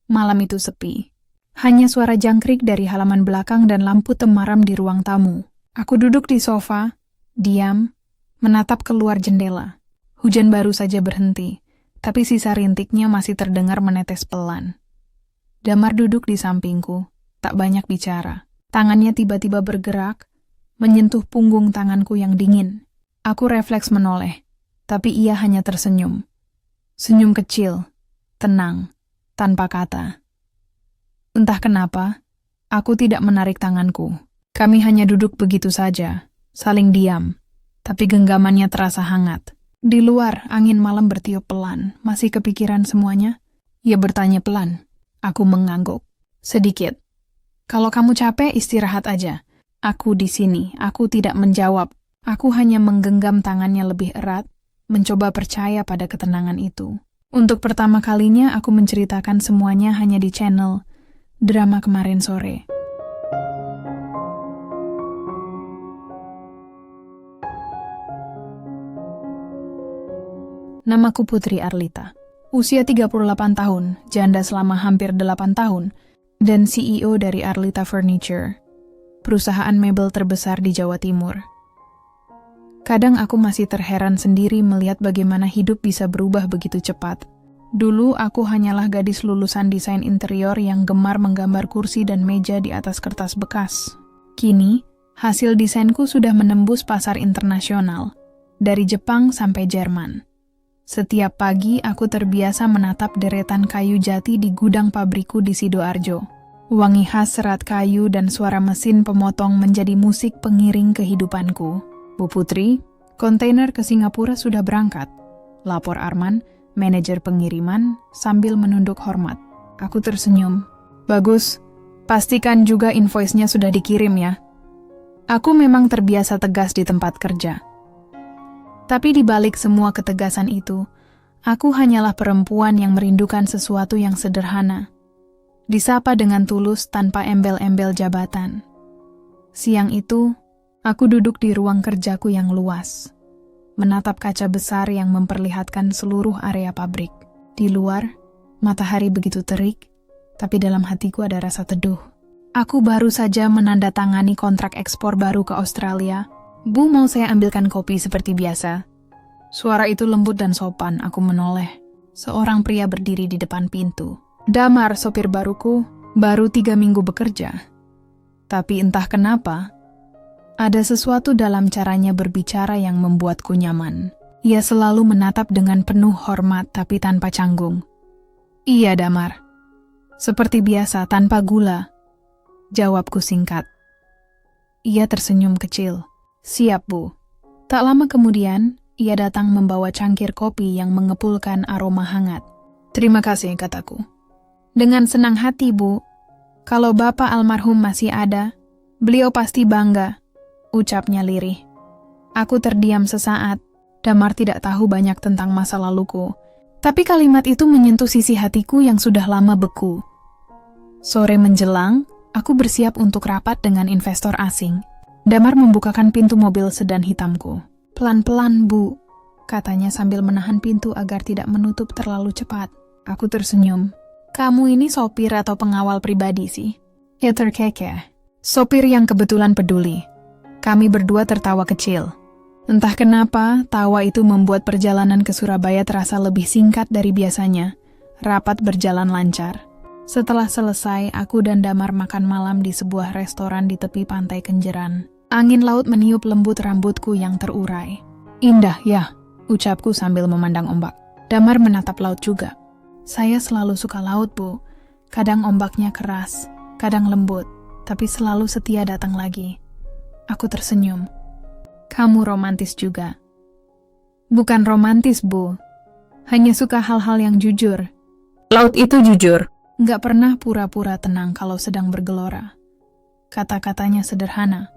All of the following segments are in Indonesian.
Malam itu sepi. Hanya suara jangkrik dari halaman belakang dan lampu temaram di ruang tamu. Aku duduk di sofa, diam, menatap keluar jendela. Hujan baru saja berhenti, tapi sisa rintiknya masih terdengar menetes pelan. Damar duduk di sampingku, tak banyak bicara. Tangannya tiba-tiba bergerak, menyentuh punggung tanganku yang dingin. Aku refleks menoleh, tapi ia hanya tersenyum. Senyum kecil, tenang, tanpa kata. Entah kenapa, aku tidak menarik tanganku. Kami hanya duduk begitu saja, saling diam, tapi genggamannya terasa hangat. Di luar, angin malam bertiup pelan. Masih kepikiran semuanya? Ia bertanya pelan. Aku mengangguk. Sedikit. Kalau kamu capek, istirahat aja. Aku di sini. Aku tidak menjawab. Aku hanya menggenggam tangannya lebih erat, mencoba percaya pada ketenangan itu. Untuk pertama kalinya, aku menceritakan semuanya hanya di channel drama kemarin sore. Namaku Putri Arlita. Usia 38 tahun, janda selama hampir 8 tahun, dan CEO dari Arlita Furniture, perusahaan mebel terbesar di Jawa Timur. Kadang aku masih terheran sendiri melihat bagaimana hidup bisa berubah begitu cepat. Dulu aku hanyalah gadis lulusan desain interior yang gemar menggambar kursi dan meja di atas kertas bekas. Kini, hasil desainku sudah menembus pasar internasional, dari Jepang sampai Jerman. Setiap pagi aku terbiasa menatap deretan kayu jati di gudang pabrikku di Sidoarjo. Wangi khas serat kayu dan suara mesin pemotong menjadi musik pengiring kehidupanku. Bu Putri, kontainer ke Singapura sudah berangkat. Lapor Arman, manajer pengiriman, sambil menunduk hormat. Aku tersenyum. Bagus, pastikan juga invoice-nya sudah dikirim ya. Aku memang terbiasa tegas di tempat kerja. Tapi di balik semua ketegasan itu, aku hanyalah perempuan yang merindukan sesuatu yang sederhana. Disapa dengan tulus tanpa embel-embel jabatan. Siang itu, aku duduk di ruang kerjaku yang luas, menatap kaca besar yang memperlihatkan seluruh area pabrik. Di luar, matahari begitu terik, tapi dalam hatiku ada rasa teduh. Aku baru saja menandatangani kontrak ekspor baru ke Australia. Bu, mau saya ambilkan kopi seperti biasa? Suara itu lembut dan sopan, aku menoleh. Seorang pria berdiri di depan pintu. Damar, sopir baruku, baru 3 minggu bekerja. Tapi entah kenapa, ada sesuatu dalam caranya berbicara yang membuatku nyaman. Ia selalu menatap dengan penuh hormat tapi tanpa canggung. Iya, Damar. Seperti biasa, tanpa gula. Jawabku singkat. Ia tersenyum kecil. Siap, Bu. Tak lama kemudian, ia datang membawa cangkir kopi yang mengepulkan aroma hangat. Terima kasih, kataku. Dengan senang hati, Bu. Kalau Bapak almarhum masih ada, beliau pasti bangga, ucapnya lirih. Aku terdiam sesaat. Damar tidak tahu banyak tentang masa laluku. Tapi kalimat itu menyentuh sisi hatiku yang sudah lama beku. Sore menjelang, aku bersiap untuk rapat dengan investor asing. Damar membukakan pintu mobil sedan hitamku. Pelan-pelan, Bu, katanya sambil menahan pintu agar tidak menutup terlalu cepat. Aku tersenyum. Kamu ini sopir atau pengawal pribadi sih? Ya terkekeh. Sopir yang kebetulan peduli. Kami berdua tertawa kecil. Entah kenapa, tawa itu membuat perjalanan ke Surabaya terasa lebih singkat dari biasanya. Rapat berjalan lancar. Setelah selesai, aku dan Damar makan malam di sebuah restoran di tepi pantai Kenjeran. Angin laut meniup lembut rambutku yang terurai. Indah ya, ucapku sambil memandang ombak. Damar menatap laut juga. Saya selalu suka laut, Bu. Kadang ombaknya keras, kadang lembut, tapi selalu setia datang lagi. Aku tersenyum. Kamu romantis juga. Bukan romantis, Bu. Hanya suka hal-hal yang jujur. Laut itu jujur. Nggak pernah pura-pura tenang kalau sedang bergelora. Kata-katanya sederhana,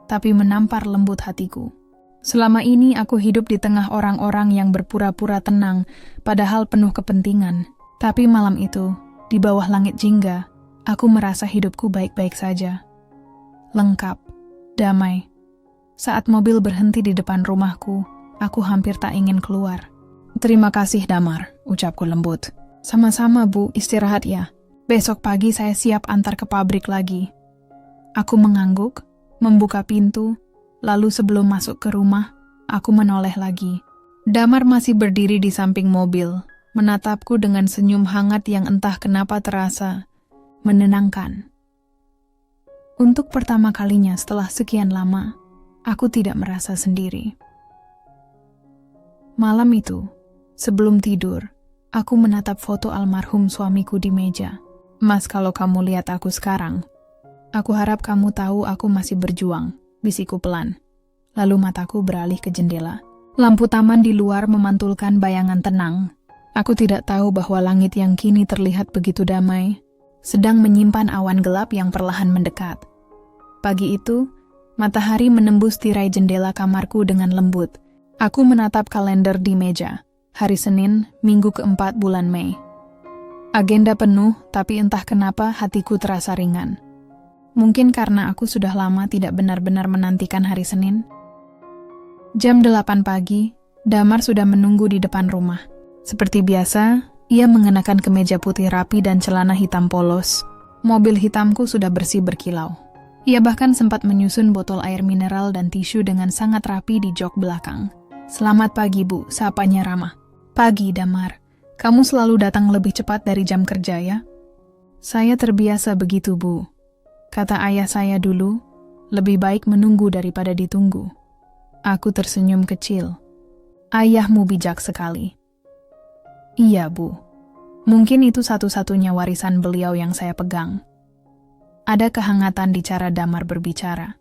tapi menampar lembut hatiku. Selama ini aku hidup di tengah orang-orang yang berpura-pura tenang, padahal penuh kepentingan. Tapi malam itu, di bawah langit jingga, aku merasa hidupku baik-baik saja. Lengkap, damai. Saat mobil berhenti di depan rumahku, aku hampir tak ingin keluar. Terima kasih, Damar, ucapku lembut. Sama-sama, Bu, istirahat ya. Besok pagi saya siap antar ke pabrik lagi. Aku mengangguk, membuka pintu, lalu sebelum masuk ke rumah, aku menoleh lagi. Damar masih berdiri di samping mobil, menatapku dengan senyum hangat yang entah kenapa terasa menenangkan. Untuk pertama kalinya setelah sekian lama, aku tidak merasa sendiri. Malam itu, sebelum tidur, aku menatap foto almarhum suamiku di meja. Mas, kalau kamu lihat aku sekarang, aku harap kamu tahu aku masih berjuang, bisikku pelan. Lalu mataku beralih ke jendela. Lampu taman di luar memantulkan bayangan tenang. Aku tidak tahu bahwa langit yang kini terlihat begitu damai, sedang menyimpan awan gelap yang perlahan mendekat. Pagi itu, matahari menembus tirai jendela kamarku dengan lembut. Aku menatap kalender di meja. Hari Senin, minggu keempat bulan Mei. Agenda penuh, tapi entah kenapa hatiku terasa ringan. Mungkin karena aku sudah lama tidak benar-benar menantikan hari Senin. Jam 8 pagi, Damar sudah menunggu di depan rumah. Seperti biasa, ia mengenakan kemeja putih rapi dan celana hitam polos. Mobil hitamku sudah bersih berkilau. Ia bahkan sempat menyusun botol air mineral dan tisu dengan sangat rapi di jok belakang. "Selamat pagi, Bu," sapanya ramah. "Pagi, Damar. Kamu selalu datang lebih cepat dari jam kerja, ya?" "Saya terbiasa begitu, Bu. Kata ayah saya dulu, lebih baik menunggu daripada ditunggu." Aku tersenyum kecil. "Ayahmu bijak sekali." "Iya, Bu. Mungkin itu satu-satunya warisan beliau yang saya pegang." Ada kehangatan di cara Damar berbicara.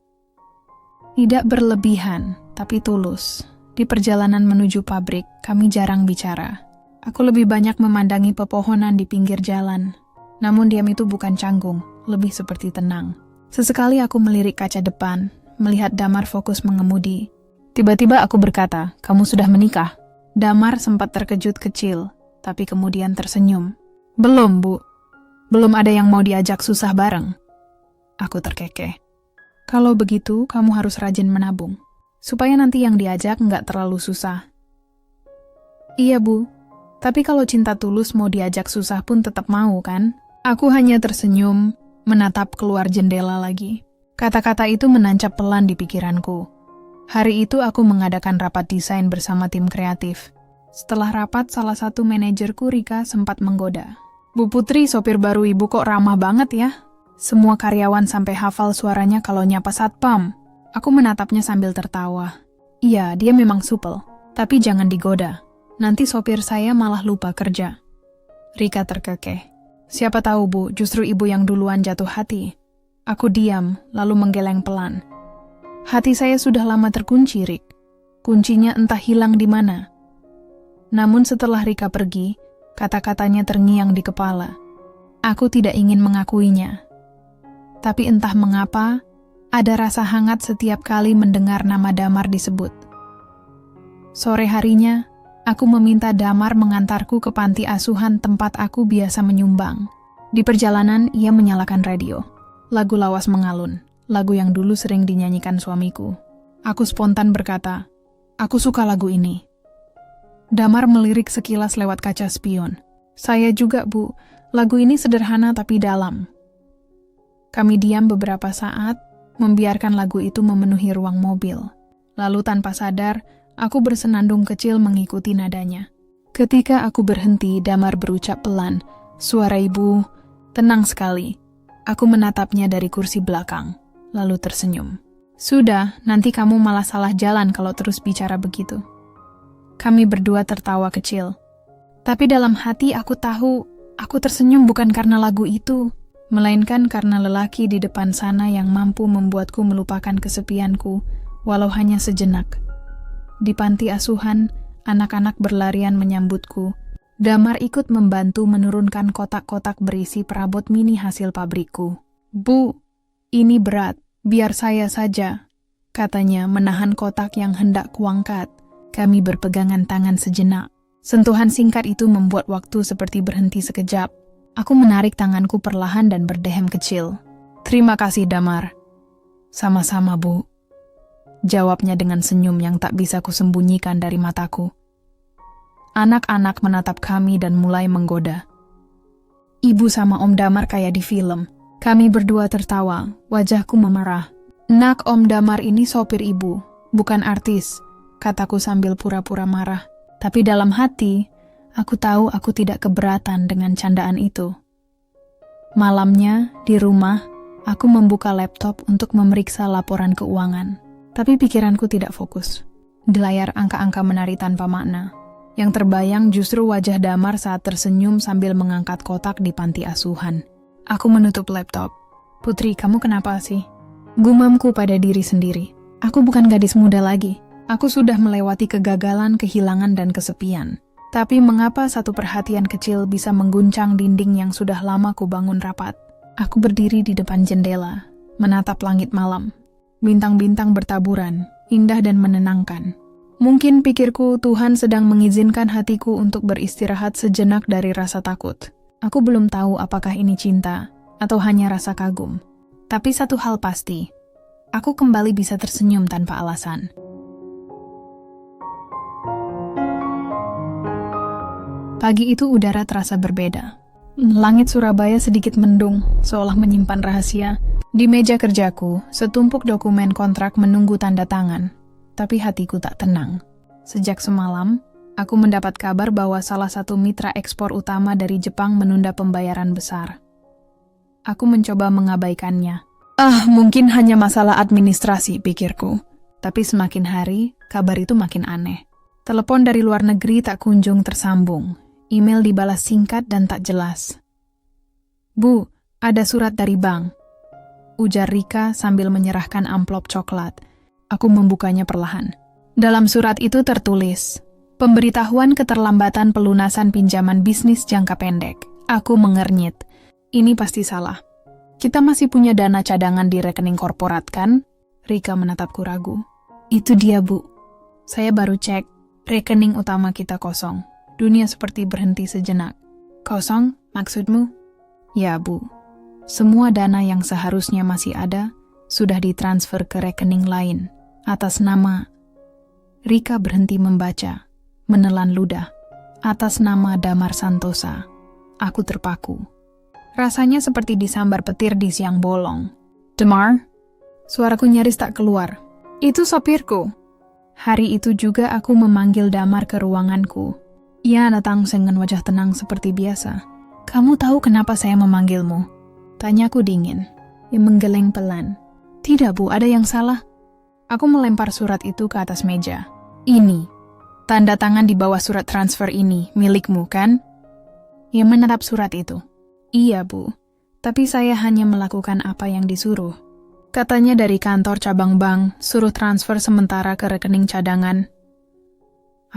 Tidak berlebihan, tapi tulus. Di perjalanan menuju pabrik, kami jarang bicara. Aku lebih banyak memandangi pepohonan di pinggir jalan. Namun diam itu bukan canggung, lebih seperti tenang. Sesekali aku melirik kaca depan, melihat Damar fokus mengemudi. Tiba-tiba aku berkata, "Kamu sudah menikah?" Damar sempat terkejut kecil, tapi kemudian tersenyum. "Belum, Bu. Belum ada yang mau diajak susah bareng." Aku terkekeh. "Kalau begitu, kamu harus rajin menabung, supaya nanti yang diajak nggak terlalu susah." "Iya, Bu. Tapi kalau cinta tulus mau diajak susah pun tetap mau, kan?" Aku hanya tersenyum, menatap keluar jendela lagi. Kata-kata itu menancap pelan di pikiranku. Hari itu aku mengadakan rapat desain bersama tim kreatif. Setelah rapat, salah satu manajerku, Rika, sempat menggoda. "Bu Putri, sopir baru Ibu kok ramah banget ya? Semua karyawan sampai hafal suaranya kalau nyapa satpam." Aku menatapnya sambil tertawa. "Iya, dia memang supel, tapi jangan digoda. Nanti sopir saya malah lupa kerja." Rika terkekeh. "Siapa tahu, Bu, justru Ibu yang duluan jatuh hati." Aku diam, lalu menggeleng pelan. Hati saya sudah lama terkunci, Rik. Kuncinya entah hilang di mana. Namun setelah Rika pergi, kata-katanya terngiang di kepala. Aku tidak ingin mengakuinya. Tapi entah mengapa, ada rasa hangat setiap kali mendengar nama Damar disebut. Sore harinya, aku meminta Damar mengantarku ke panti asuhan tempat aku biasa menyumbang. Di perjalanan, ia menyalakan radio. Lagu lawas mengalun, lagu yang dulu sering dinyanyikan suamiku. Aku spontan berkata, "Aku suka lagu ini." Damar melirik sekilas lewat kaca spion. "Saya juga, Bu. Lagu ini sederhana tapi dalam." Kami diam beberapa saat, membiarkan lagu itu memenuhi ruang mobil. Lalu tanpa sadar, aku bersenandung kecil mengikuti nadanya. Ketika aku berhenti, Damar berucap pelan, "Suara Ibu tenang sekali." Aku menatapnya dari kursi belakang, lalu tersenyum. "Sudah, nanti kamu malah salah jalan kalau terus bicara begitu." Kami berdua tertawa kecil. Tapi dalam hati aku tahu, aku tersenyum bukan karena lagu itu, melainkan karena lelaki di depan sana yang mampu membuatku melupakan kesepianku, walau hanya sejenak. Di panti asuhan, anak-anak berlarian menyambutku. Damar ikut membantu menurunkan kotak-kotak berisi perabot mini hasil pabrikku. "Bu, ini berat, biar saya saja," katanya menahan kotak yang hendak kuangkat. Kami berpegangan tangan sejenak. Sentuhan singkat itu membuat waktu seperti berhenti sekejap. Aku menarik tanganku perlahan dan berdehem kecil. "Terima kasih, Damar." "Sama-sama, Bu," jawabnya dengan senyum yang tak bisa kusembunyikan dari mataku. Anak-anak menatap kami dan mulai menggoda. Ibu sama Om Damar kayak di film. Kami berdua tertawa, wajahku memerah. "Nak, Om Damar ini sopir ibu, bukan artis," kataku sambil pura-pura marah. Tapi dalam hati, aku tahu aku tidak keberatan dengan candaan itu. Malamnya, di rumah, aku membuka laptop untuk memeriksa laporan keuangan. Tapi pikiranku tidak fokus. Di layar angka-angka menari tanpa makna. Yang terbayang justru wajah Damar saat tersenyum sambil mengangkat kotak di panti asuhan. Aku menutup laptop. "Putri, kamu kenapa sih?" Gumamku pada diri sendiri. Aku bukan gadis muda lagi. Aku sudah melewati kegagalan, kehilangan, dan kesepian. Tapi mengapa satu perhatian kecil bisa mengguncang dinding yang sudah lama kubangun rapat? Aku berdiri di depan jendela, menatap langit malam. Bintang-bintang bertaburan, indah dan menenangkan. Mungkin pikirku Tuhan sedang mengizinkan hatiku untuk beristirahat sejenak dari rasa takut. Aku belum tahu apakah ini cinta atau hanya rasa kagum. Tapi satu hal pasti, aku kembali bisa tersenyum tanpa alasan. Pagi itu udara terasa berbeda. Langit Surabaya sedikit mendung, seolah menyimpan rahasia. Di meja kerjaku, setumpuk dokumen kontrak menunggu tanda tangan. Tapi hatiku tak tenang. Sejak semalam, aku mendapat kabar bahwa salah satu mitra ekspor utama dari Jepang menunda pembayaran besar. Aku mencoba mengabaikannya. Mungkin hanya masalah administrasi, pikirku. Tapi semakin hari, kabar itu makin aneh. Telepon dari luar negeri tak kunjung tersambung. Email dibalas singkat dan tak jelas. "Bu, ada surat dari bank," ujar Rika sambil menyerahkan amplop coklat. Aku membukanya perlahan. Dalam surat itu tertulis, "Pemberitahuan keterlambatan pelunasan pinjaman bisnis jangka pendek." Aku mengernyit. Ini pasti salah. "Kita masih punya dana cadangan di rekening korporat, kan?" Rika menatapku ragu. "Itu dia, Bu. Saya baru cek. Rekening utama kita kosong. Dunia seperti berhenti sejenak." "Kosong? Maksudmu?" "Ya, Bu. Semua dana yang seharusnya masih ada, sudah ditransfer ke rekening lain, atas nama..." Rika berhenti membaca, menelan ludah. "Atas nama Damar Santosa." Aku terpaku. Rasanya seperti disambar petir di siang bolong. "Damar?" Suaraku nyaris tak keluar. "Itu sopirku." Hari itu juga aku memanggil Damar ke ruanganku. Ia datang dengan wajah tenang seperti biasa. "Kamu tahu kenapa saya memanggilmu?" Tanyaku dingin. Ia menggeleng pelan. "Tidak, Bu, ada yang salah." Aku melempar surat itu ke atas meja. "Ini. Tanda tangan di bawah surat transfer ini, milikmu, kan?" Ia menatap surat itu. "Iya, Bu. Tapi saya hanya melakukan apa yang disuruh." Katanya dari kantor cabang bank, suruh transfer sementara ke rekening cadangan.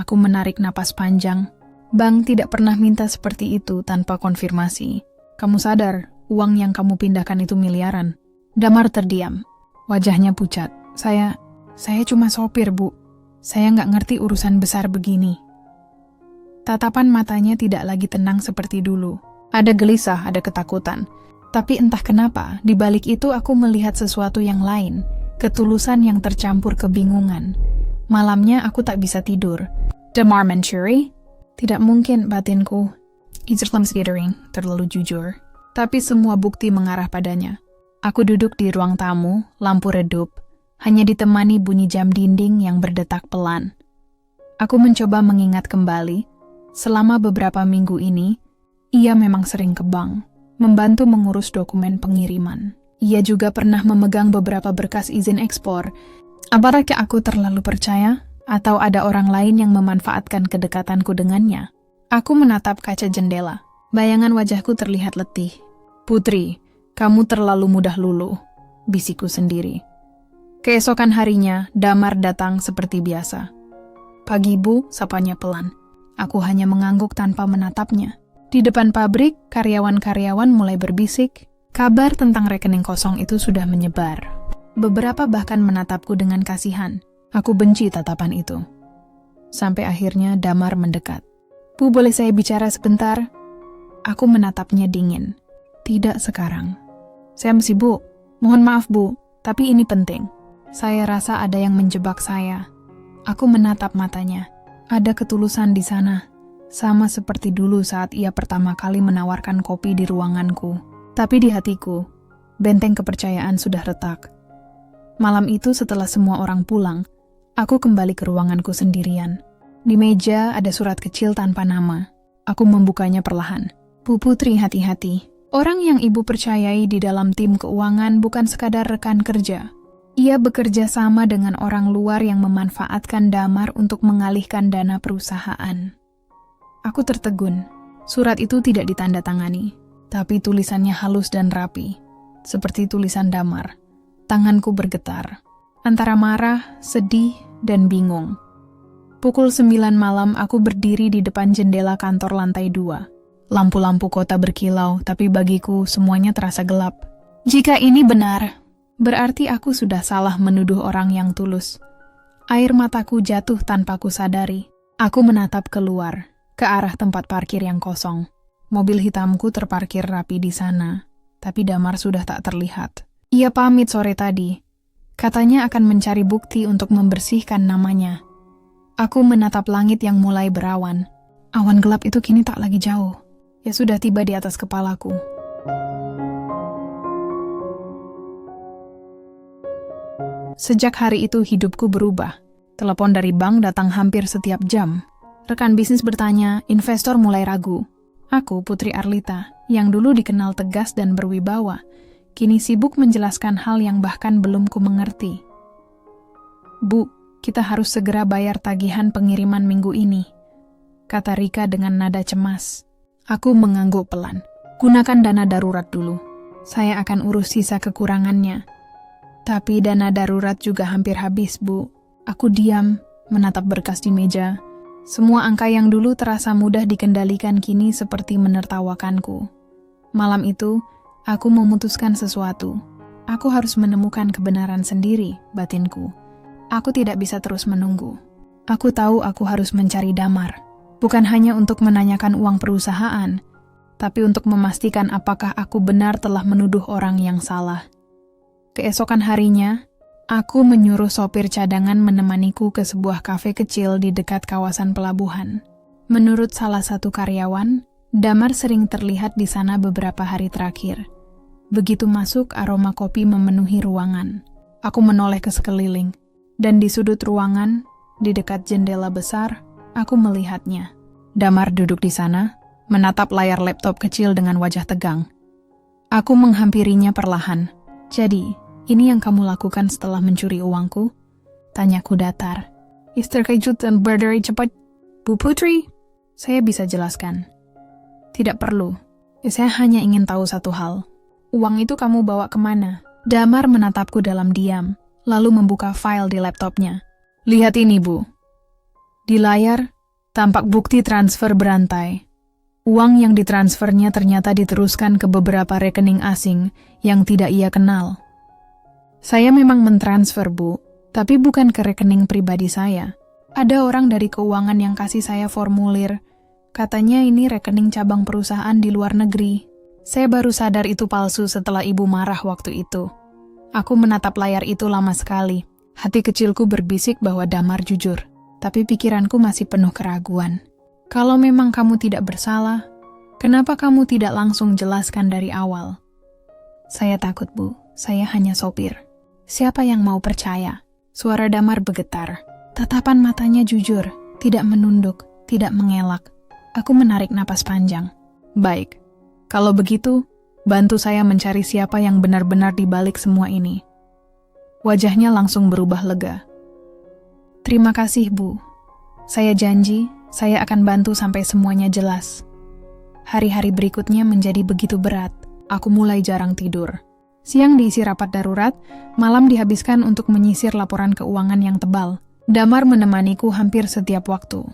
Aku menarik napas panjang. Bank tidak pernah minta seperti itu tanpa konfirmasi. "Kamu sadar, uang yang kamu pindahkan itu miliaran?" Damar terdiam. Wajahnya pucat. Saya cuma sopir, Bu. Saya nggak ngerti urusan besar begini." Tatapan matanya tidak lagi tenang seperti dulu. Ada gelisah, ada ketakutan. Tapi entah kenapa, di balik itu aku melihat sesuatu yang lain. Ketulusan yang tercampur kebingungan. Malamnya aku tak bisa tidur. "Damar mencuri?" Tidak mungkin, batinku. Izerlam skittering, terlalu jujur. Tapi semua bukti mengarah padanya. Aku duduk di ruang tamu, lampu redup. Hanya ditemani bunyi jam dinding yang berdetak pelan. Aku mencoba mengingat kembali. Selama beberapa minggu ini, ia memang sering ke bank, membantu mengurus dokumen pengiriman. Ia juga pernah memegang beberapa berkas izin ekspor. Apakah aku terlalu percaya? Atau ada orang lain yang memanfaatkan kedekatanku dengannya? Aku menatap kaca jendela. Bayangan wajahku terlihat letih. "Putri, kamu terlalu mudah luluh," bisikku sendiri. Keesokan harinya, Damar datang seperti biasa. "Pagi, Bu," sapanya pelan. Aku hanya mengangguk tanpa menatapnya. Di depan pabrik, karyawan-karyawan mulai berbisik. Kabar tentang rekening kosong itu sudah menyebar. Beberapa bahkan menatapku dengan kasihan. Aku benci tatapan itu. Sampai akhirnya Damar mendekat. "Bu, boleh saya bicara sebentar?" Aku menatapnya dingin. "Tidak sekarang." "Saya sibuk. Mohon maaf, Bu, tapi ini penting. Saya rasa ada yang menjebak saya." Aku menatap matanya. Ada ketulusan di sana. Sama seperti dulu saat ia pertama kali menawarkan kopi di ruanganku. Tapi di hatiku, benteng kepercayaan sudah retak. Malam itu setelah semua orang pulang, aku kembali ke ruanganku sendirian. Di meja ada surat kecil tanpa nama. Aku membukanya perlahan. Bu Putri, hati-hati. Orang yang ibu percayai di dalam tim keuangan bukan sekadar rekan kerja. Ia bekerja sama dengan orang luar yang memanfaatkan Damar untuk mengalihkan dana perusahaan. Aku tertegun. Surat itu tidak ditandatangani, tapi tulisannya halus dan rapi, seperti tulisan Damar. Tanganku bergetar, antara marah, sedih, dan bingung. Pukul 9 malam aku berdiri di depan jendela kantor lantai 2. Lampu-lampu kota berkilau, tapi bagiku semuanya terasa gelap. Jika ini benar, berarti aku sudah salah menuduh orang yang tulus. Air mataku jatuh tanpa ku sadari. Aku menatap keluar, ke arah tempat parkir yang kosong. Mobil hitamku terparkir rapi di sana, tapi Damar sudah tak terlihat. Ia pamit sore tadi. Katanya akan mencari bukti untuk membersihkan namanya. Aku menatap langit yang mulai berawan. Awan gelap itu kini tak lagi jauh. Ya sudah tiba di atas kepalaku. Sejak hari itu hidupku berubah. Telepon dari bank datang hampir setiap jam. Rekan bisnis bertanya, investor mulai ragu. Aku, Putri Arlita, yang dulu dikenal tegas dan berwibawa, kini sibuk menjelaskan hal yang bahkan belum ku mengerti. Bu, kita harus segera bayar tagihan pengiriman minggu ini, kata Rika dengan nada cemas. Aku mengangguk pelan. Gunakan dana darurat dulu. Saya akan urus sisa kekurangannya. Tapi dana darurat juga hampir habis, Bu. Aku diam, menatap berkas di meja. Semua angka yang dulu terasa mudah dikendalikan kini seperti menertawakanku. Malam itu, aku memutuskan sesuatu. Aku harus menemukan kebenaran sendiri, batinku. Aku tidak bisa terus menunggu. Aku tahu aku harus mencari Damar. Bukan hanya untuk menanyakan uang perusahaan, tapi untuk memastikan apakah aku benar telah menuduh orang yang salah. Keesokan harinya, aku menyuruh sopir cadangan menemaniku ke sebuah kafe kecil di dekat kawasan pelabuhan. Menurut salah satu karyawan, Damar sering terlihat di sana beberapa hari terakhir. Begitu masuk, aroma kopi memenuhi ruangan. Aku menoleh ke sekeliling, dan di sudut ruangan, di dekat jendela besar, aku melihatnya. Damar duduk di sana, menatap layar laptop kecil dengan wajah tegang. Aku menghampirinya perlahan. Jadi, ini yang kamu lakukan setelah mencuri uangku? Tanyaku datar. Terkejut dan berdiri cepat. Bu Putri, saya bisa jelaskan. Tidak perlu. Saya hanya ingin tahu satu hal. Uang itu kamu bawa kemana? Damar menatapku dalam diam, lalu membuka file di laptopnya. Lihat ini, Bu. Di layar, tampak bukti transfer berantai. Uang yang ditransfernya ternyata diteruskan ke beberapa rekening asing yang tidak ia kenal. Saya memang mentransfer, Bu, tapi bukan ke rekening pribadi saya. Ada orang dari keuangan yang kasih saya formulir. Katanya ini rekening cabang perusahaan di luar negeri. Saya baru sadar itu palsu setelah ibu marah waktu itu. Aku menatap layar itu lama sekali. Hati kecilku berbisik bahwa Damar jujur, tapi pikiranku masih penuh keraguan. Kalau memang kamu tidak bersalah, kenapa kamu tidak langsung jelaskan dari awal? Saya takut, Bu. Saya hanya sopir. Siapa yang mau percaya? Suara Damar bergetar. Tatapan matanya jujur, tidak menunduk, tidak mengelak. Aku menarik napas panjang. Baik, kalau begitu, bantu saya mencari siapa yang benar-benar di balik semua ini. Wajahnya langsung berubah lega. Terima kasih, Bu. Saya janji, saya akan bantu sampai semuanya jelas. Hari-hari berikutnya menjadi begitu berat. Aku mulai jarang tidur. Siang diisi rapat darurat, malam dihabiskan untuk menyisir laporan keuangan yang tebal. Damar menemaniku hampir setiap waktu.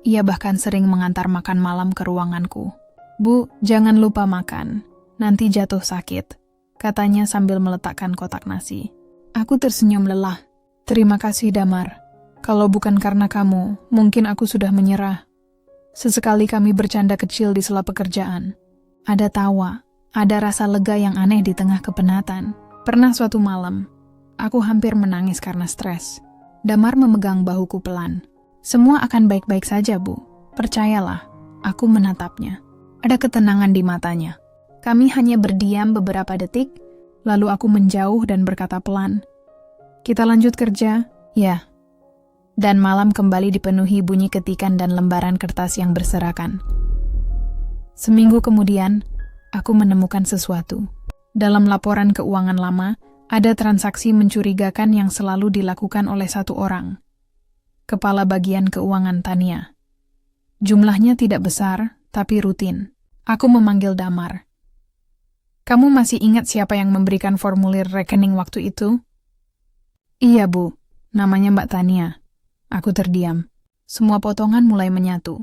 Ia bahkan sering mengantar makan malam ke ruanganku. Bu, jangan lupa makan. Nanti jatuh sakit, katanya sambil meletakkan kotak nasi. Aku tersenyum lelah. Terima kasih, Damar. Kalau bukan karena kamu, mungkin aku sudah menyerah. Sesekali kami bercanda kecil di sela pekerjaan. Ada tawa, ada rasa lega yang aneh di tengah kepenatan. Pernah suatu malam, aku hampir menangis karena stres. Damar memegang bahuku pelan. Semua akan baik-baik saja, Bu. Percayalah, Aku menatapnya. Ada ketenangan di matanya. Kami hanya berdiam beberapa detik, lalu aku menjauh dan berkata pelan, "Kita lanjut kerja?" "Ya." Dan malam kembali dipenuhi bunyi ketikan dan lembaran kertas yang berserakan. Seminggu kemudian, aku menemukan sesuatu. Dalam laporan keuangan lama, ada transaksi mencurigakan yang selalu dilakukan oleh satu orang. Kepala bagian keuangan Tania. Jumlahnya tidak besar, tapi rutin. Aku memanggil Damar. "Kamu masih ingat siapa yang memberikan formulir rekening waktu itu?" "Iya, Bu. Namanya Mbak Tania." Aku terdiam. Semua potongan mulai menyatu.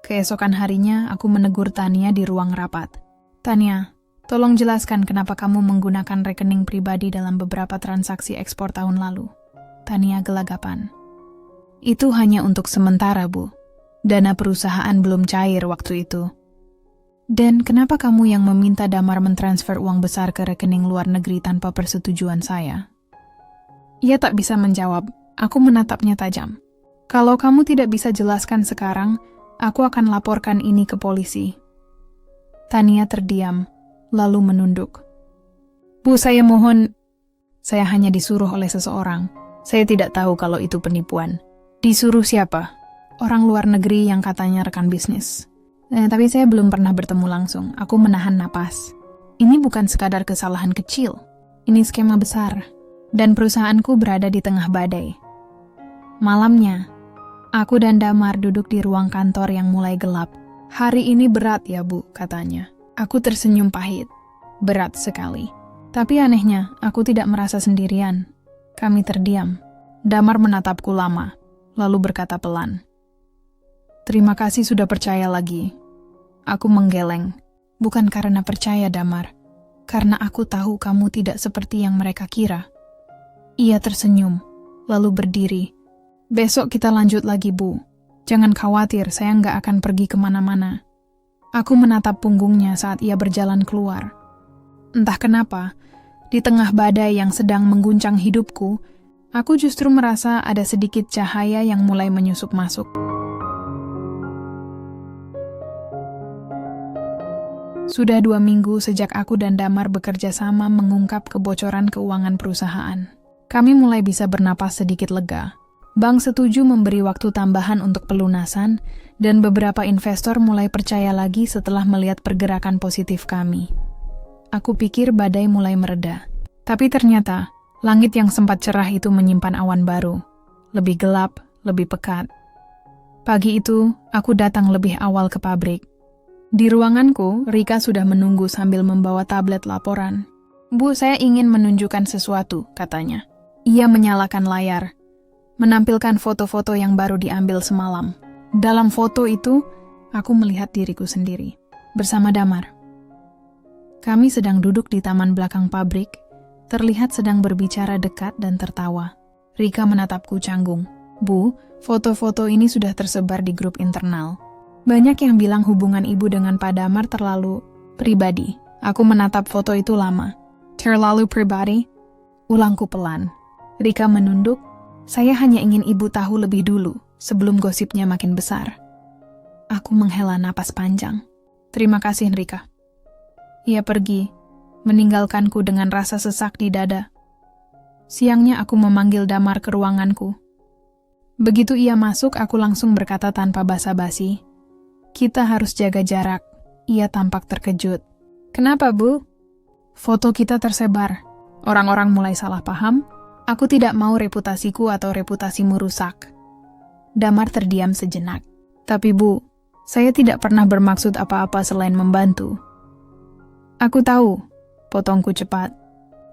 Keesokan harinya, aku menegur Tania di ruang rapat. "Tania, tolong jelaskan kenapa kamu menggunakan rekening pribadi dalam beberapa transaksi ekspor tahun lalu." Tania gelagapan. "Itu hanya untuk sementara, Bu. Dana perusahaan belum cair waktu itu." "Dan kenapa kamu yang meminta Damar mentransfer uang besar ke rekening luar negeri tanpa persetujuan saya?" Ia tak bisa menjawab. Aku menatapnya tajam. "Kalau kamu tidak bisa jelaskan sekarang, aku akan laporkan ini ke polisi." Tania terdiam, lalu menunduk. "Bu, saya mohon." "Saya hanya disuruh oleh seseorang. Saya tidak tahu kalau itu penipuan." "Disuruh siapa?" "Orang luar negeri yang katanya rekan bisnis." Tapi saya belum pernah bertemu langsung. Aku menahan napas. Ini bukan sekadar kesalahan kecil. Ini skema besar. Dan perusahaanku berada di tengah badai. Malamnya, aku dan Damar duduk di ruang kantor yang mulai gelap. "Hari ini berat ya, Bu," katanya. Aku tersenyum pahit. Berat sekali. Tapi anehnya, aku tidak merasa sendirian. Kami terdiam. Damar menatapku lama, lalu berkata pelan, "Terima kasih sudah percaya lagi." Aku menggeleng. "Bukan karena percaya, Damar. Karena aku tahu kamu tidak seperti yang mereka kira." Ia tersenyum, lalu berdiri. "Besok kita lanjut lagi, Bu. Jangan khawatir, saya nggak akan pergi kemana-mana." Aku menatap punggungnya saat ia berjalan keluar. Entah kenapa, di tengah badai yang sedang mengguncang hidupku, aku justru merasa ada sedikit cahaya yang mulai menyusup masuk. Sudah 2 minggu sejak aku dan Damar bekerja sama mengungkap kebocoran keuangan perusahaan. Kami mulai bisa bernapas sedikit lega. Bank setuju memberi waktu tambahan untuk pelunasan, dan beberapa investor mulai percaya lagi setelah melihat pergerakan positif kami. Aku pikir badai mulai mereda. Tapi ternyata, langit yang sempat cerah itu menyimpan awan baru. Lebih gelap, lebih pekat. Pagi itu, aku datang lebih awal ke pabrik. Di ruanganku, Rika sudah menunggu sambil membawa tablet laporan. "Bu, saya ingin menunjukkan sesuatu," katanya. Ia menyalakan layar, menampilkan foto-foto yang baru diambil semalam. Dalam foto itu, aku melihat diriku sendiri, bersama Damar. Kami sedang duduk di taman belakang pabrik, terlihat sedang berbicara dekat dan tertawa. Rika menatapku canggung. "Bu, foto-foto ini sudah tersebar di grup internal. Banyak yang bilang hubungan ibu dengan Pak Damar terlalu pribadi." Aku menatap foto itu lama. "Terlalu pribadi?" Ulangku pelan. Rika menunduk. "Saya hanya ingin ibu tahu lebih dulu, sebelum gosipnya makin besar." Aku menghela napas panjang. "Terima kasih, Rika." Ia pergi, meninggalkanku dengan rasa sesak di dada. Siangnya aku memanggil Damar ke ruanganku. Begitu ia masuk, aku langsung berkata tanpa basa-basi, "Kita harus jaga jarak." Ia tampak terkejut. "Kenapa, Bu?" "Foto kita tersebar. Orang-orang mulai salah paham. Aku tidak mau reputasiku atau reputasimu rusak." Damar terdiam sejenak. "Tapi, Bu, saya tidak pernah bermaksud apa-apa selain membantu." "Aku tahu," potongku cepat.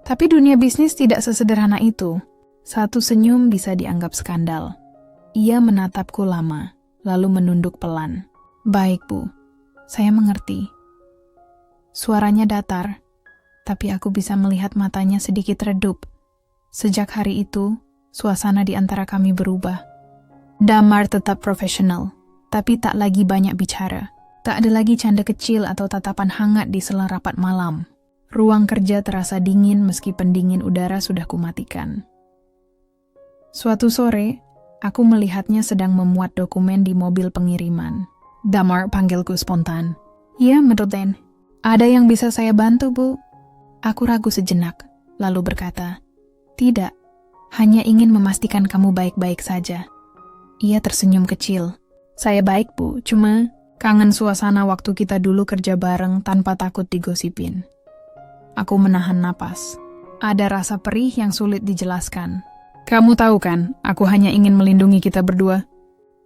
"Tapi dunia bisnis tidak sesederhana itu. Satu senyum bisa dianggap skandal." Ia menatapku lama, lalu menunduk pelan. "Baik, Bu. Saya mengerti." Suaranya datar, tapi aku bisa melihat matanya sedikit redup. Sejak hari itu, suasana di antara kami berubah. Damar tetap profesional, tapi tak lagi banyak bicara. Tak ada lagi canda kecil atau tatapan hangat di sela rapat malam. Ruang kerja terasa dingin meski pendingin udara sudah kumatikan. Suatu sore, aku melihatnya sedang memuat dokumen di mobil pengiriman. Damar panggilku spontan. Ya, Merulen. Ada yang bisa saya bantu, Bu? Aku ragu sejenak, lalu berkata, tidak, hanya ingin memastikan kamu baik-baik saja. Ia tersenyum kecil. Saya baik, Bu, cuma kangen suasana waktu kita dulu kerja bareng tanpa takut digosipin. Aku menahan napas. Ada rasa perih yang sulit dijelaskan. Kamu tahu kan, aku hanya ingin melindungi kita berdua.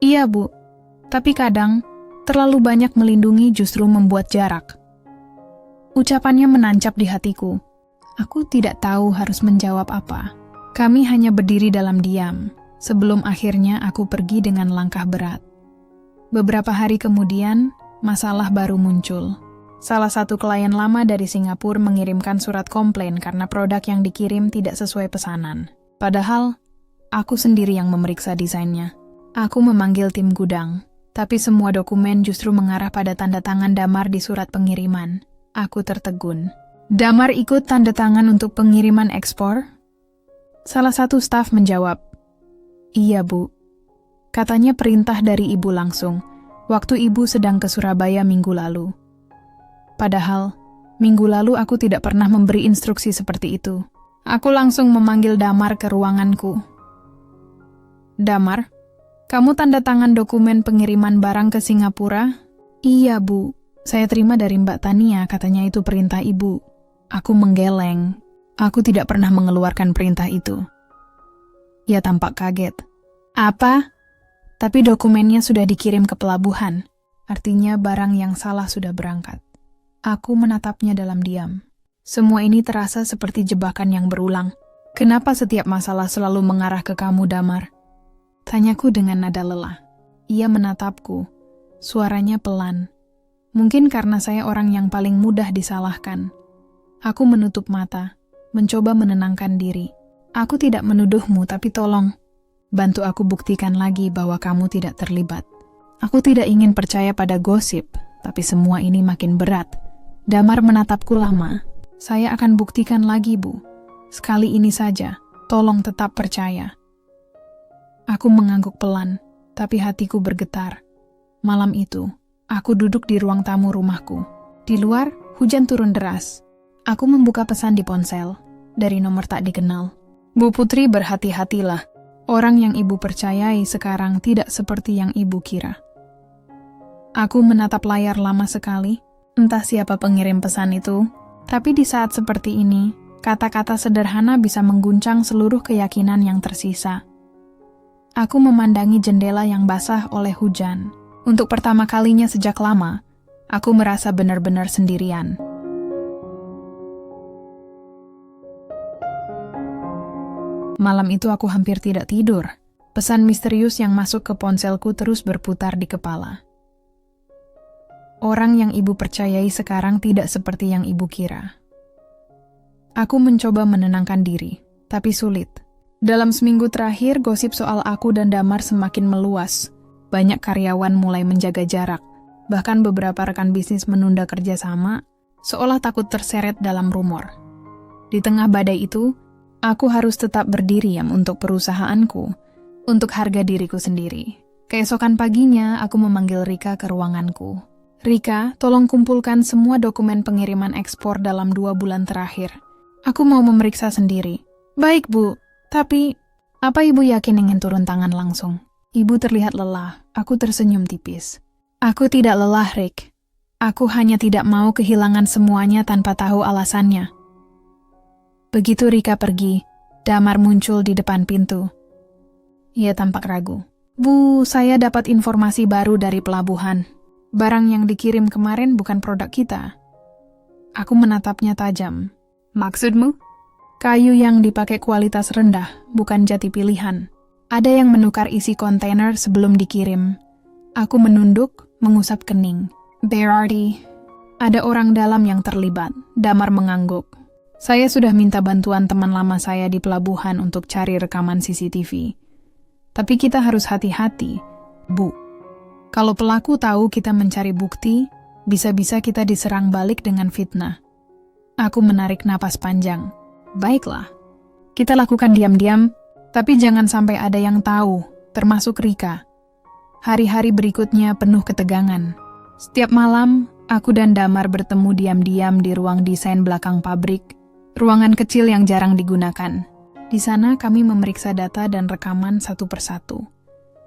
Iya, Bu. Tapi kadang, terlalu banyak melindungi justru membuat jarak. Ucapannya menancap di hatiku. Aku tidak tahu harus menjawab apa. Kami hanya berdiri dalam diam, sebelum akhirnya aku pergi dengan langkah berat. Beberapa hari kemudian, masalah baru muncul. Salah satu klien lama dari Singapura mengirimkan surat komplain karena produk yang dikirim tidak sesuai pesanan. Padahal, aku sendiri yang memeriksa desainnya. Aku memanggil tim gudang, tapi semua dokumen justru mengarah pada tanda tangan Damar di surat pengiriman. Aku tertegun. Damar ikut tanda tangan untuk pengiriman ekspor? Salah satu staf menjawab, iya, Bu. Katanya perintah dari ibu langsung, waktu ibu sedang ke Surabaya minggu lalu. Padahal, minggu lalu aku tidak pernah memberi instruksi seperti itu. Aku langsung memanggil Damar ke ruanganku. Damar, kamu tanda tangan dokumen pengiriman barang ke Singapura? Iya, Bu. Saya terima dari Mbak Tania, katanya itu perintah ibu. Aku menggeleng. Aku tidak pernah mengeluarkan perintah itu. Ia tampak kaget. Apa? Tapi dokumennya sudah dikirim ke pelabuhan. Artinya barang yang salah sudah berangkat. Aku menatapnya dalam diam. Semua ini terasa seperti jebakan yang berulang. Kenapa setiap masalah selalu mengarah ke kamu, Damar? Tanyaku dengan nada lelah. Ia menatapku. Suaranya pelan. Mungkin karena saya orang yang paling mudah disalahkan. Aku menutup mata, mencoba menenangkan diri. Aku tidak menuduhmu, tapi tolong, bantu aku buktikan lagi bahwa kamu tidak terlibat. Aku tidak ingin percaya pada gosip, tapi semua ini makin berat. Damar menatapku lama. Saya akan buktikan lagi, Bu. Sekali ini saja, tolong tetap percaya. Aku mengangguk pelan, tapi hatiku bergetar. Malam itu, aku duduk di ruang tamu rumahku. Di luar, hujan turun deras. Aku membuka pesan di ponsel, dari nomor tak dikenal. Bu Putri, berhati-hatilah. Orang yang ibu percayai sekarang tidak seperti yang ibu kira. Aku menatap layar lama sekali, entah siapa pengirim pesan itu, tapi di saat seperti ini, kata-kata sederhana bisa mengguncang seluruh keyakinan yang tersisa. Aku memandangi jendela yang basah oleh hujan. Untuk pertama kalinya sejak lama, aku merasa benar-benar sendirian. Malam itu aku hampir tidak tidur. Pesan misterius yang masuk ke ponselku terus berputar di kepala. Orang yang ibu percayai sekarang tidak seperti yang ibu kira. Aku mencoba menenangkan diri, tapi sulit. Dalam seminggu terakhir, gosip soal aku dan Damar semakin meluas. Banyak karyawan mulai menjaga jarak, bahkan beberapa rekan bisnis menunda kerjasama, seolah takut terseret dalam rumor. Di tengah badai itu, aku harus tetap berdiri untuk perusahaanku, untuk harga diriku sendiri. Keesokan paginya, aku memanggil Rika ke ruanganku. Rika, tolong kumpulkan semua dokumen pengiriman ekspor dalam 2 bulan terakhir. Aku mau memeriksa sendiri. Baik, Bu. Tapi, apa Ibu yakin ingin turun tangan langsung? Ibu terlihat lelah. Aku tersenyum tipis. Aku tidak lelah, Rick. Aku hanya tidak mau kehilangan semuanya tanpa tahu alasannya. Begitu Rika pergi, Damar muncul di depan pintu. Ia tampak ragu. Bu, saya dapat informasi baru dari pelabuhan. Barang yang dikirim kemarin bukan produk kita. Aku menatapnya tajam. Maksudmu? Kayu yang dipakai kualitas rendah, bukan jati pilihan. Ada yang menukar isi kontainer sebelum dikirim. Aku menunduk, mengusap kening. Berarti, ada orang dalam yang terlibat. Damar mengangguk. Saya sudah minta bantuan teman lama saya di pelabuhan untuk cari rekaman CCTV. Tapi kita harus hati-hati, Bu. Kalau pelaku tahu kita mencari bukti, bisa-bisa kita diserang balik dengan fitnah. Aku menarik napas panjang. Baiklah, kita lakukan diam-diam, tapi jangan sampai ada yang tahu, termasuk Rika. Hari-hari berikutnya penuh ketegangan. Setiap malam, aku dan Damar bertemu diam-diam di ruang desain belakang pabrik, ruangan kecil yang jarang digunakan. Di sana kami memeriksa data dan rekaman satu persatu.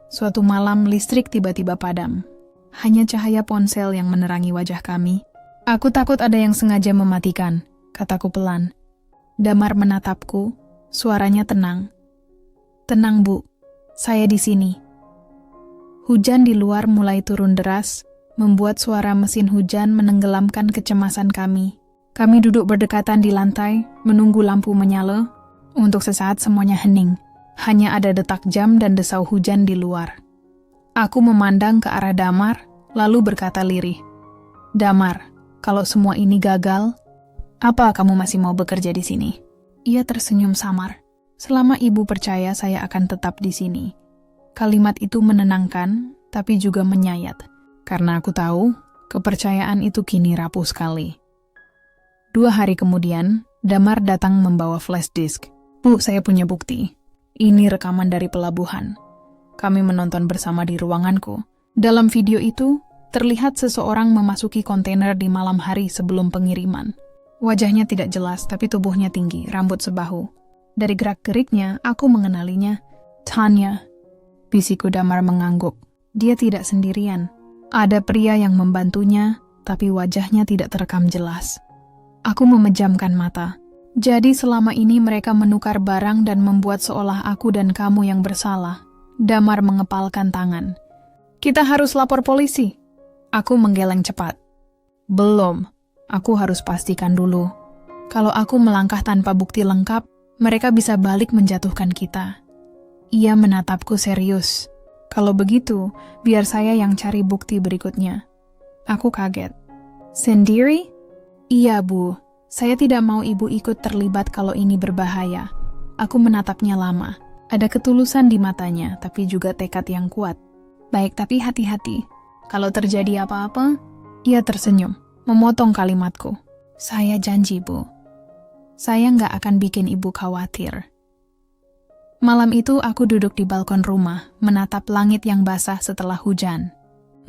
Suatu malam listrik tiba-tiba padam. Hanya cahaya ponsel yang menerangi wajah kami. Aku takut ada yang sengaja mematikan, kataku pelan. Damar menatapku, suaranya tenang. Tenang, Bu. Saya di sini. Hujan di luar mulai turun deras, membuat suara mesin hujan menenggelamkan kecemasan kami. Kami duduk berdekatan di lantai, menunggu lampu menyala. Untuk sesaat semuanya hening. Hanya ada detak jam dan desau hujan di luar. Aku memandang ke arah Damar, lalu berkata lirih. Damar, kalau semua ini gagal, apa kamu masih mau bekerja di sini? Ia tersenyum samar. Selama ibu percaya saya akan tetap di sini. Kalimat itu menenangkan, tapi juga menyayat. Karena aku tahu, kepercayaan itu kini rapuh sekali. 2 hari kemudian, Damar datang membawa flash disk. Bu, saya punya bukti. Ini rekaman dari pelabuhan. Kami menonton bersama di ruanganku. Dalam video itu, terlihat seseorang memasuki kontainer di malam hari sebelum pengiriman. Wajahnya tidak jelas, tapi tubuhnya tinggi, rambut sebahu. Dari gerak-geriknya, aku mengenalinya. Tanya. Bisiku Damar mengangguk. Dia tidak sendirian. Ada pria yang membantunya, tapi wajahnya tidak terekam jelas. Aku memejamkan mata. Jadi selama ini mereka menukar barang dan membuat seolah aku dan kamu yang bersalah. Damar mengepalkan tangan. Kita harus lapor polisi. Aku menggeleng cepat. Belum. Aku harus pastikan dulu. Kalau aku melangkah tanpa bukti lengkap, mereka bisa balik menjatuhkan kita. Ia menatapku serius. Kalau begitu, biar saya yang cari bukti berikutnya. Aku kaget. Sendiri? Iya, Bu. Saya tidak mau ibu ikut terlibat kalau ini berbahaya. Aku menatapnya lama. Ada ketulusan di matanya, tapi juga tekad yang kuat. Baik, tapi hati-hati. Kalau terjadi apa-apa, ia tersenyum, memotong kalimatku. Saya janji, Bu. Saya nggak akan bikin ibu khawatir. Malam itu aku duduk di balkon rumah, menatap langit yang basah setelah hujan.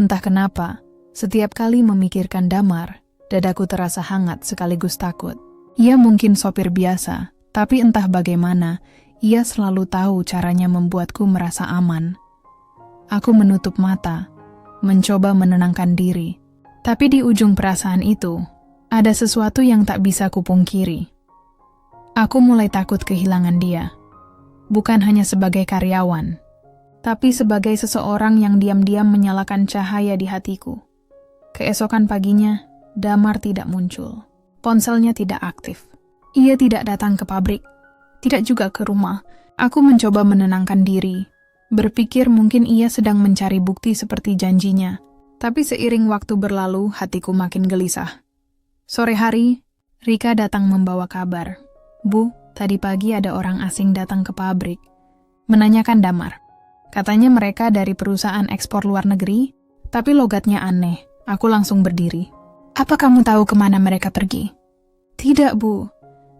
Entah kenapa, setiap kali memikirkan Damar, dadaku terasa hangat sekaligus takut. Ia mungkin sopir biasa, tapi entah bagaimana, ia selalu tahu caranya membuatku merasa aman. Aku menutup mata, mencoba menenangkan diri. Tapi di ujung perasaan itu, ada sesuatu yang tak bisa kupungkiri. Aku mulai takut kehilangan dia. Bukan hanya sebagai karyawan, tapi sebagai seseorang yang diam-diam menyalakan cahaya di hatiku. Keesokan paginya, Damar tidak muncul. Ponselnya tidak aktif. Ia tidak datang ke pabrik, tidak juga ke rumah. Aku mencoba menenangkan diri, berpikir mungkin ia sedang mencari bukti seperti janjinya. Tapi seiring waktu berlalu, hatiku makin gelisah. Sore hari, Rika datang membawa kabar. Bu, tadi pagi ada orang asing datang ke pabrik, menanyakan Damar. Katanya mereka dari perusahaan ekspor luar negeri, tapi logatnya aneh. Aku langsung berdiri. Apa kamu tahu kemana mereka pergi? Tidak, Bu.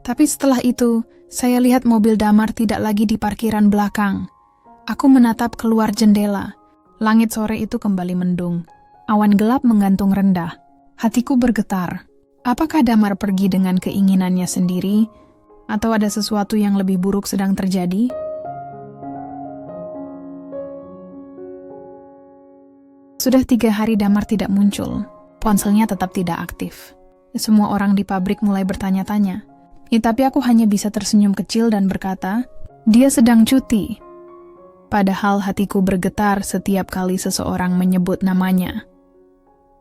Tapi setelah itu, saya lihat mobil Damar tidak lagi di parkiran belakang. Aku menatap keluar jendela. Langit sore itu kembali mendung. Awan gelap menggantung rendah. Hatiku bergetar. Apakah Damar pergi dengan keinginannya sendiri? Atau ada sesuatu yang lebih buruk sedang terjadi? Sudah 3 hari Damar tidak muncul. Ponselnya tetap tidak aktif. Semua orang di pabrik mulai bertanya-tanya. Tapi aku hanya bisa tersenyum kecil dan berkata, dia sedang cuti. Padahal hatiku bergetar setiap kali seseorang menyebut namanya.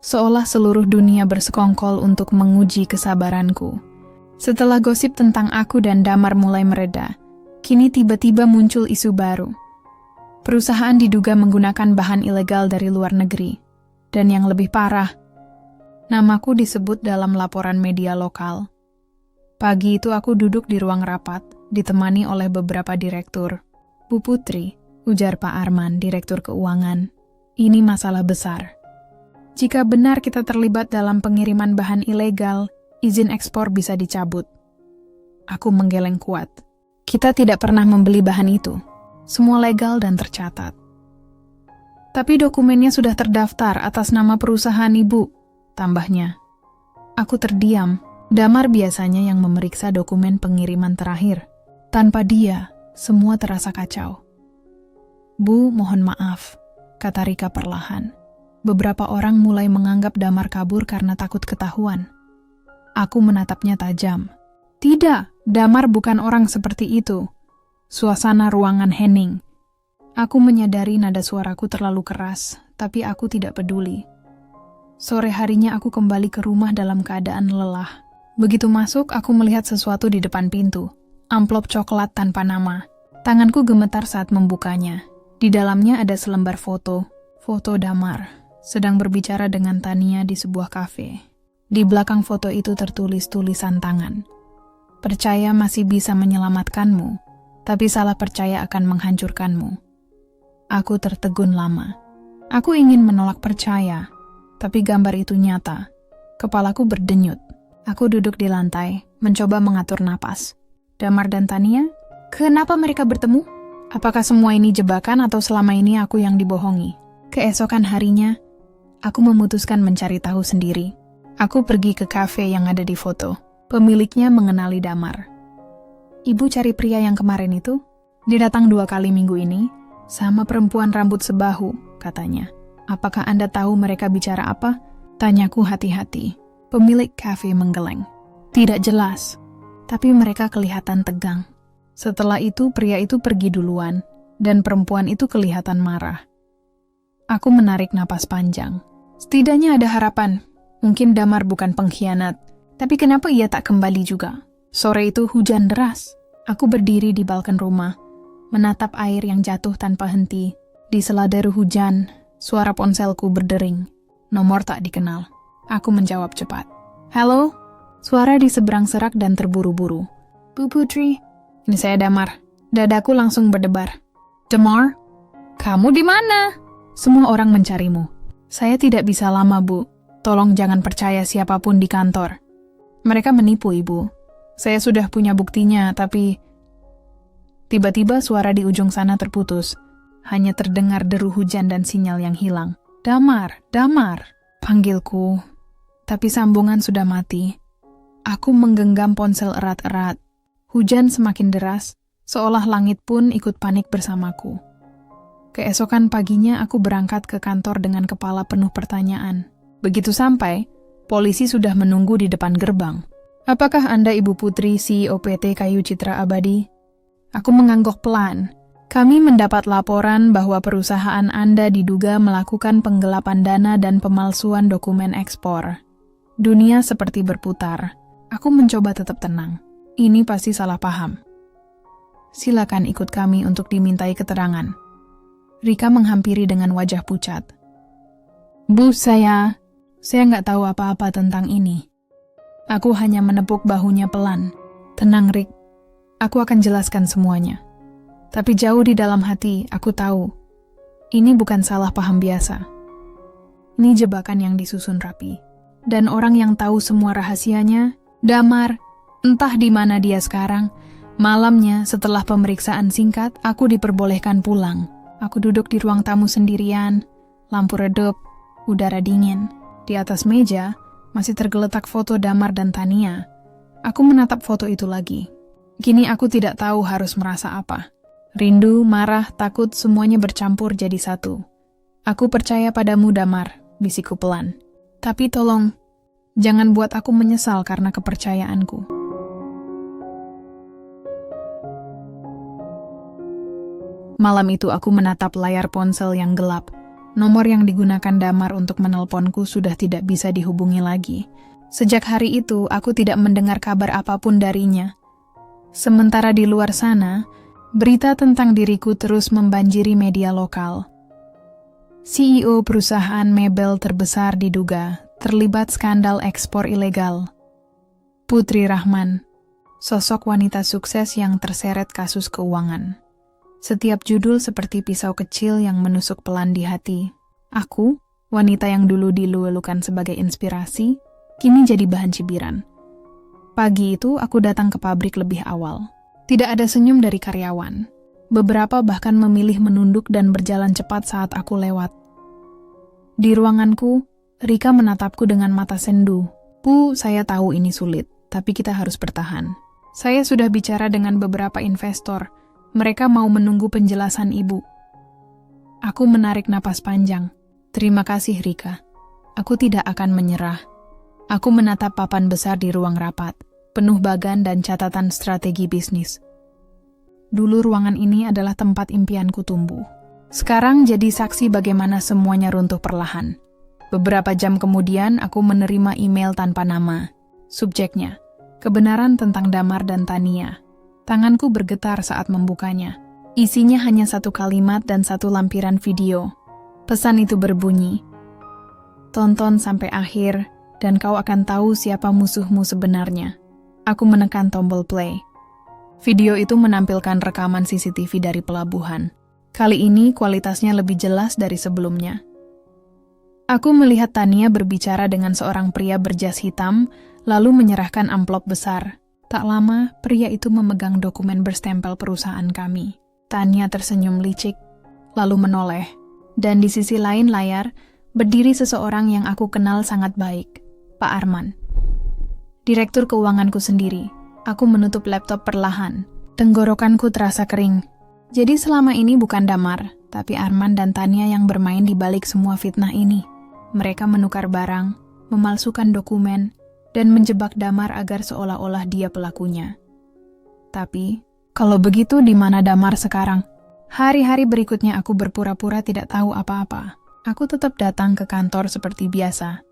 Seolah seluruh dunia bersekongkol untuk menguji kesabaranku. Setelah gosip tentang aku dan Damar mulai mereda, kini tiba-tiba muncul isu baru. Perusahaan diduga menggunakan bahan ilegal dari luar negeri. Dan yang lebih parah, namaku disebut dalam laporan media lokal. Pagi itu aku duduk di ruang rapat, ditemani oleh beberapa direktur. Bu Putri, ujar Pak Arman, direktur keuangan, ini masalah besar. Jika benar kita terlibat dalam pengiriman bahan ilegal, izin ekspor bisa dicabut. Aku menggeleng kuat. Kita tidak pernah membeli bahan itu. Semua legal dan tercatat. Tapi dokumennya sudah terdaftar atas nama perusahaan ibu, tambahnya. Aku terdiam. Damar biasanya yang memeriksa dokumen pengiriman terakhir. Tanpa dia, semua terasa kacau. Bu, mohon maaf, kata Rika perlahan. Beberapa orang mulai menganggap Damar kabur karena takut ketahuan. Aku menatapnya tajam. Tidak, Damar bukan orang seperti itu. Suasana ruangan hening. Aku menyadari nada suaraku terlalu keras, tapi aku tidak peduli. Sore harinya aku kembali ke rumah dalam keadaan lelah. Begitu masuk, aku melihat sesuatu di depan pintu. Amplop coklat tanpa nama. Tanganku gemetar saat membukanya. Di dalamnya ada selembar foto. Foto Damar sedang berbicara dengan Tania di sebuah kafe. Di belakang foto itu tertulis tulisan tangan. Percaya masih bisa menyelamatkanmu, tapi salah percaya akan menghancurkanmu. Aku tertegun lama. Aku ingin menolak percaya, tapi gambar itu nyata. Kepalaku berdenyut. Aku duduk di lantai, mencoba mengatur napas. Damar dan Tania? Kenapa mereka bertemu? Apakah semua ini jebakan atau selama ini aku yang dibohongi? Keesokan harinya, aku memutuskan mencari tahu sendiri. Aku pergi ke kafe yang ada di foto. Pemiliknya mengenali Damar. Ibu cari pria yang kemarin itu? Dia datang 2 kali minggu ini. Sama perempuan rambut sebahu, katanya. Apakah Anda tahu mereka bicara apa? Tanyaku hati-hati. Pemilik kafe menggeleng. Tidak jelas, tapi mereka kelihatan tegang. Setelah itu, pria itu pergi duluan, dan perempuan itu kelihatan marah. Aku menarik napas panjang. Setidaknya ada harapan. Mungkin Damar bukan pengkhianat. Tapi kenapa ia tak kembali juga? Sore itu hujan deras. Aku berdiri di balkon rumah, menatap air yang jatuh tanpa henti. Di sela deru hujan, suara ponselku berdering. Nomor tak dikenal. Aku menjawab cepat. Halo? Suara di seberang serak dan terburu-buru. Bu Putri. Ini saya Damar. Dadaku langsung berdebar. Damar? Kamu di mana? Semua orang mencarimu. Saya tidak bisa lama, Bu. Tolong jangan percaya siapapun di kantor. Mereka menipu, Ibu. Saya sudah punya buktinya, tapi... Tiba-tiba suara di ujung sana terputus. Hanya terdengar deru hujan dan sinyal yang hilang. Damar, Damar, panggilku. Tapi sambungan sudah mati. Aku menggenggam ponsel erat-erat. Hujan semakin deras, seolah langit pun ikut panik bersamaku. Keesokan paginya aku berangkat ke kantor dengan kepala penuh pertanyaan. Begitu sampai, polisi sudah menunggu di depan gerbang. Apakah Anda Ibu Putri CEO PT Kayu Citra Abadi? Aku mengangguk pelan. Kami mendapat laporan bahwa perusahaan Anda diduga melakukan penggelapan dana dan pemalsuan dokumen ekspor. Dunia seperti berputar. Aku mencoba tetap tenang. Ini pasti salah paham. Silakan ikut kami untuk dimintai keterangan. Rika menghampiri dengan wajah pucat. Bu, saya nggak tahu apa-apa tentang ini. Aku hanya menepuk bahunya pelan. Tenang, Rik. Aku akan jelaskan semuanya. Tapi jauh di dalam hati, aku tahu. Ini bukan salah paham biasa. Ini jebakan yang disusun rapi. Dan orang yang tahu semua rahasianya, Damar, entah di mana dia sekarang. Malamnya, setelah pemeriksaan singkat, aku diperbolehkan pulang. Aku duduk di ruang tamu sendirian, lampu redup, udara dingin. Di atas meja, masih tergeletak foto Damar dan Tania. Aku menatap foto itu lagi. Kini aku tidak tahu harus merasa apa. Rindu, marah, takut, semuanya bercampur jadi satu. Aku percaya padamu, Damar, bisikku pelan. Tapi tolong, jangan buat aku menyesal karena kepercayaanku. Malam itu aku menatap layar ponsel yang gelap. Nomor yang digunakan Damar untuk menelponku sudah tidak bisa dihubungi lagi. Sejak hari itu, aku tidak mendengar kabar apapun darinya. Sementara di luar sana, berita tentang diriku terus membanjiri media lokal. CEO perusahaan mebel terbesar diduga terlibat skandal ekspor ilegal. Putri Rahman, sosok wanita sukses yang terseret kasus keuangan. Setiap judul seperti pisau kecil yang menusuk pelan di hati. Aku, wanita yang dulu dilulukan sebagai inspirasi, kini jadi bahan cibiran. Pagi itu aku datang ke pabrik lebih awal. Tidak ada senyum dari karyawan. Beberapa bahkan memilih menunduk dan berjalan cepat saat aku lewat. Di ruanganku, Rika menatapku dengan mata sendu. Bu, saya tahu ini sulit, tapi kita harus bertahan. Saya sudah bicara dengan beberapa investor. Mereka mau menunggu penjelasan Ibu. Aku menarik napas panjang. Terima kasih, Rika. Aku tidak akan menyerah. Aku menatap papan besar di ruang rapat, penuh bagan dan catatan strategi bisnis. Dulu ruangan ini adalah tempat impianku tumbuh. Sekarang jadi saksi bagaimana semuanya runtuh perlahan. Beberapa jam kemudian aku menerima email tanpa nama. Subjeknya, kebenaran tentang Damar dan Tania. Tanganku bergetar saat membukanya. Isinya hanya satu kalimat dan satu lampiran video. Pesan itu berbunyi, "Tonton sampai akhir dan kau akan tahu siapa musuhmu sebenarnya." Aku menekan tombol play. Video itu menampilkan rekaman CCTV dari pelabuhan. Kali ini kualitasnya lebih jelas dari sebelumnya. Aku melihat Tania berbicara dengan seorang pria berjas hitam, lalu menyerahkan amplop besar. Tak lama, pria itu memegang dokumen berstempel perusahaan kami. Tania tersenyum licik, lalu menoleh. Dan di sisi lain layar, berdiri seseorang yang aku kenal sangat baik, Pak Arman. Direktur keuanganku sendiri. Aku menutup laptop perlahan. Tenggorokanku terasa kering. Jadi selama ini bukan Damar, tapi Arman dan Tania yang bermain di balik semua fitnah ini. Mereka menukar barang, memalsukan dokumen, dan menjebak Damar agar seolah-olah dia pelakunya. Tapi, kalau begitu di mana Damar sekarang? Hari-hari berikutnya aku berpura-pura tidak tahu apa-apa. Aku tetap datang ke kantor seperti biasa,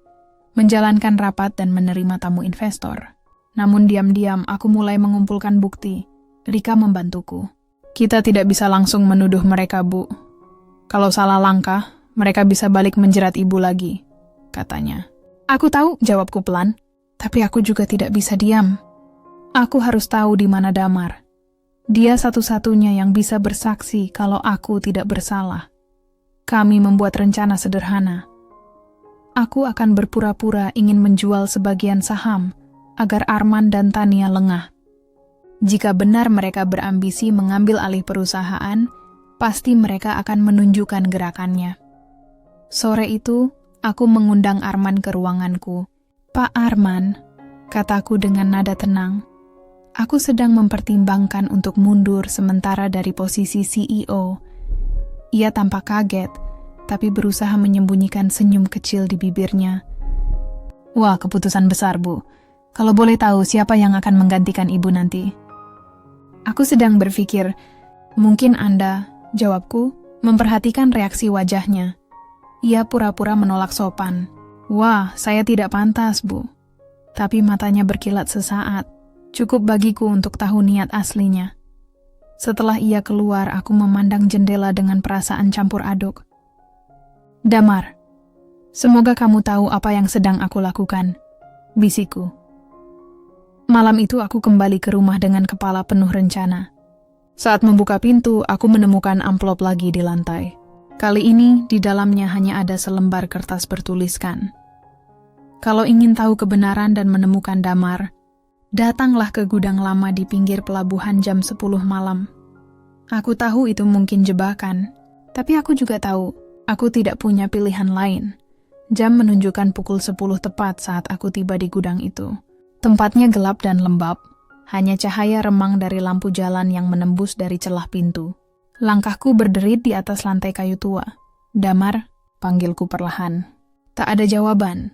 menjalankan rapat dan menerima tamu investor. Namun diam-diam aku mulai mengumpulkan bukti. Rika membantuku. Kita tidak bisa langsung menuduh mereka, Bu. Kalau salah langkah, mereka bisa balik menjerat Ibu lagi, katanya. Aku tahu, jawabku pelan. Tapi aku juga tidak bisa diam. Aku harus tahu di mana Damar. Dia satu-satunya yang bisa bersaksi kalau aku tidak bersalah. Kami membuat rencana sederhana. Aku akan berpura-pura ingin menjual sebagian saham agar Arman dan Tania lengah. Jika benar mereka berambisi mengambil alih perusahaan, pasti mereka akan menunjukkan gerakannya. Sore itu, aku mengundang Arman ke ruanganku. Pak Arman, kataku dengan nada tenang, aku sedang mempertimbangkan untuk mundur sementara dari posisi CEO. Ia tampak kaget, tapi berusaha menyembunyikan senyum kecil di bibirnya. Wah, keputusan besar, Bu. Kalau boleh tahu siapa yang akan menggantikan Ibu nanti? Aku sedang berpikir, mungkin Anda, jawabku, memperhatikan reaksi wajahnya. Ia pura-pura menolak sopan. Wah, saya tidak pantas, Bu. Tapi matanya berkilat sesaat. Cukup bagiku untuk tahu niat aslinya. Setelah ia keluar, aku memandang jendela dengan perasaan campur aduk. Damar, semoga kamu tahu apa yang sedang aku lakukan, bisikku. Malam itu aku kembali ke rumah dengan kepala penuh rencana. Saat membuka pintu, aku menemukan amplop lagi di lantai. Kali ini, di dalamnya hanya ada selembar kertas bertuliskan. Kalau ingin tahu kebenaran dan menemukan Damar, datanglah ke gudang lama di pinggir pelabuhan jam 10 malam. Aku tahu itu mungkin jebakan, tapi aku juga tahu aku tidak punya pilihan lain. Jam menunjukkan pukul 10 tepat saat aku tiba di gudang itu. Tempatnya gelap dan lembab, hanya cahaya remang dari lampu jalan yang menembus dari celah pintu. Langkahku berderit di atas lantai kayu tua. Damar, panggilku perlahan. Tak ada jawaban.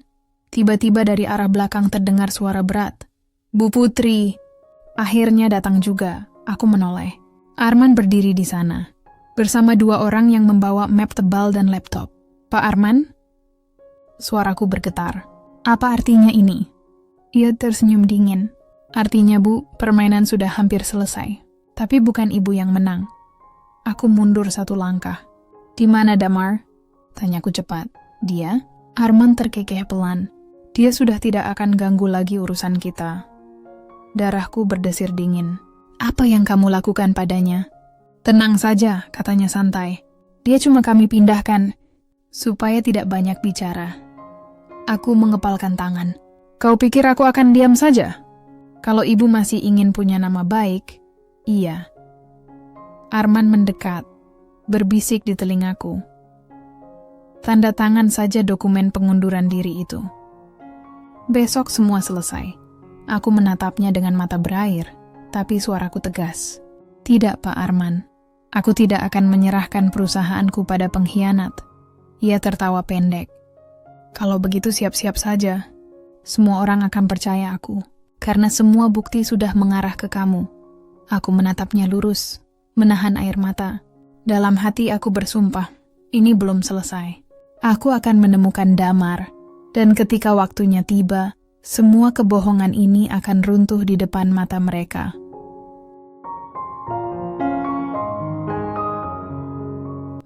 Tiba-tiba dari arah belakang terdengar suara berat. Bu Putri. Akhirnya datang juga. Aku menoleh. Arman berdiri di sana, bersama dua orang yang membawa map tebal dan laptop. Pak Arman? Suaraku bergetar. Apa artinya ini? Ia tersenyum dingin. Artinya, Bu, permainan sudah hampir selesai. Tapi bukan Ibu yang menang. Aku mundur satu langkah. Di mana Damar? Tanyaku cepat. Dia? Arman terkekeh pelan. Dia sudah tidak akan ganggu lagi urusan kita. Darahku berdesir dingin. Apa yang kamu lakukan padanya? Tenang saja, katanya santai. Dia cuma kami pindahkan, supaya tidak banyak bicara. Aku mengepalkan tangan. Kau pikir aku akan diam saja? Kalau Ibu masih ingin punya nama baik, iya. Arman mendekat, berbisik di telingaku. Tanda tangan saja dokumen pengunduran diri itu. Besok semua selesai. Aku menatapnya dengan mata berair, tapi suaraku tegas. Tidak, Pak Arman. Aku tidak akan menyerahkan perusahaanku pada pengkhianat. Ia tertawa pendek. Kalau begitu siap-siap saja. Semua orang akan percaya aku, karena semua bukti sudah mengarah ke kamu. Aku menatapnya lurus, menahan air mata. Dalam hati aku bersumpah, ini belum selesai. Aku akan menemukan Damar, dan ketika waktunya tiba, semua kebohongan ini akan runtuh di depan mata mereka.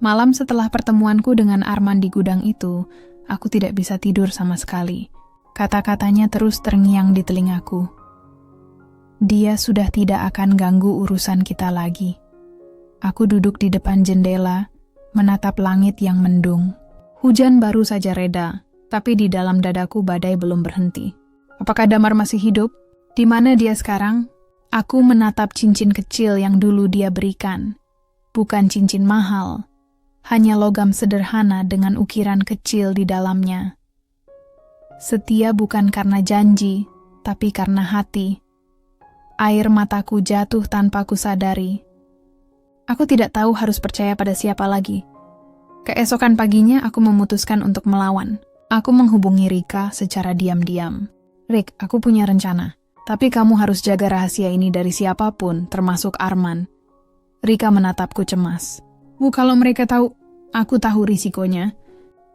Malam setelah pertemuanku dengan Arman di gudang itu, aku tidak bisa tidur sama sekali. Kata-katanya terus terngiang di telingaku. Dia sudah tidak akan ganggu urusan kita lagi. Aku duduk di depan jendela, menatap langit yang mendung. Hujan baru saja reda, tapi di dalam dadaku badai belum berhenti. Apakah Damar masih hidup? Di mana dia sekarang? Aku menatap cincin kecil yang dulu dia berikan. Bukan cincin mahal, hanya logam sederhana dengan ukiran kecil di dalamnya. Setia bukan karena janji, tapi karena hati. Air mataku jatuh tanpa kusadari. Aku tidak tahu harus percaya pada siapa lagi. Keesokan paginya aku memutuskan untuk melawan. Aku menghubungi Rika secara diam-diam. Rik, aku punya rencana. Tapi kamu harus jaga rahasia ini dari siapapun, termasuk Arman. Rika menatapku cemas. Bu, kalau mereka tahu, aku tahu risikonya.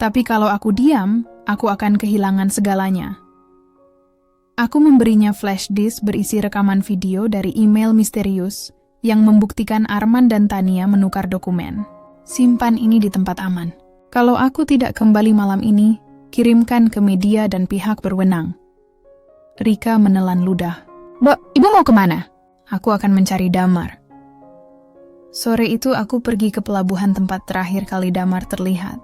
Tapi kalau aku diam, aku akan kehilangan segalanya. Aku memberinya flash disk berisi rekaman video dari email misterius yang membuktikan Arman dan Tania menukar dokumen. Simpan ini di tempat aman. Kalau aku tidak kembali malam ini, kirimkan ke media dan pihak berwenang. Rika menelan ludah. Mbak, ibu mau kemana? Aku akan mencari Damar. Sore itu aku pergi ke pelabuhan tempat terakhir kali Damar terlihat.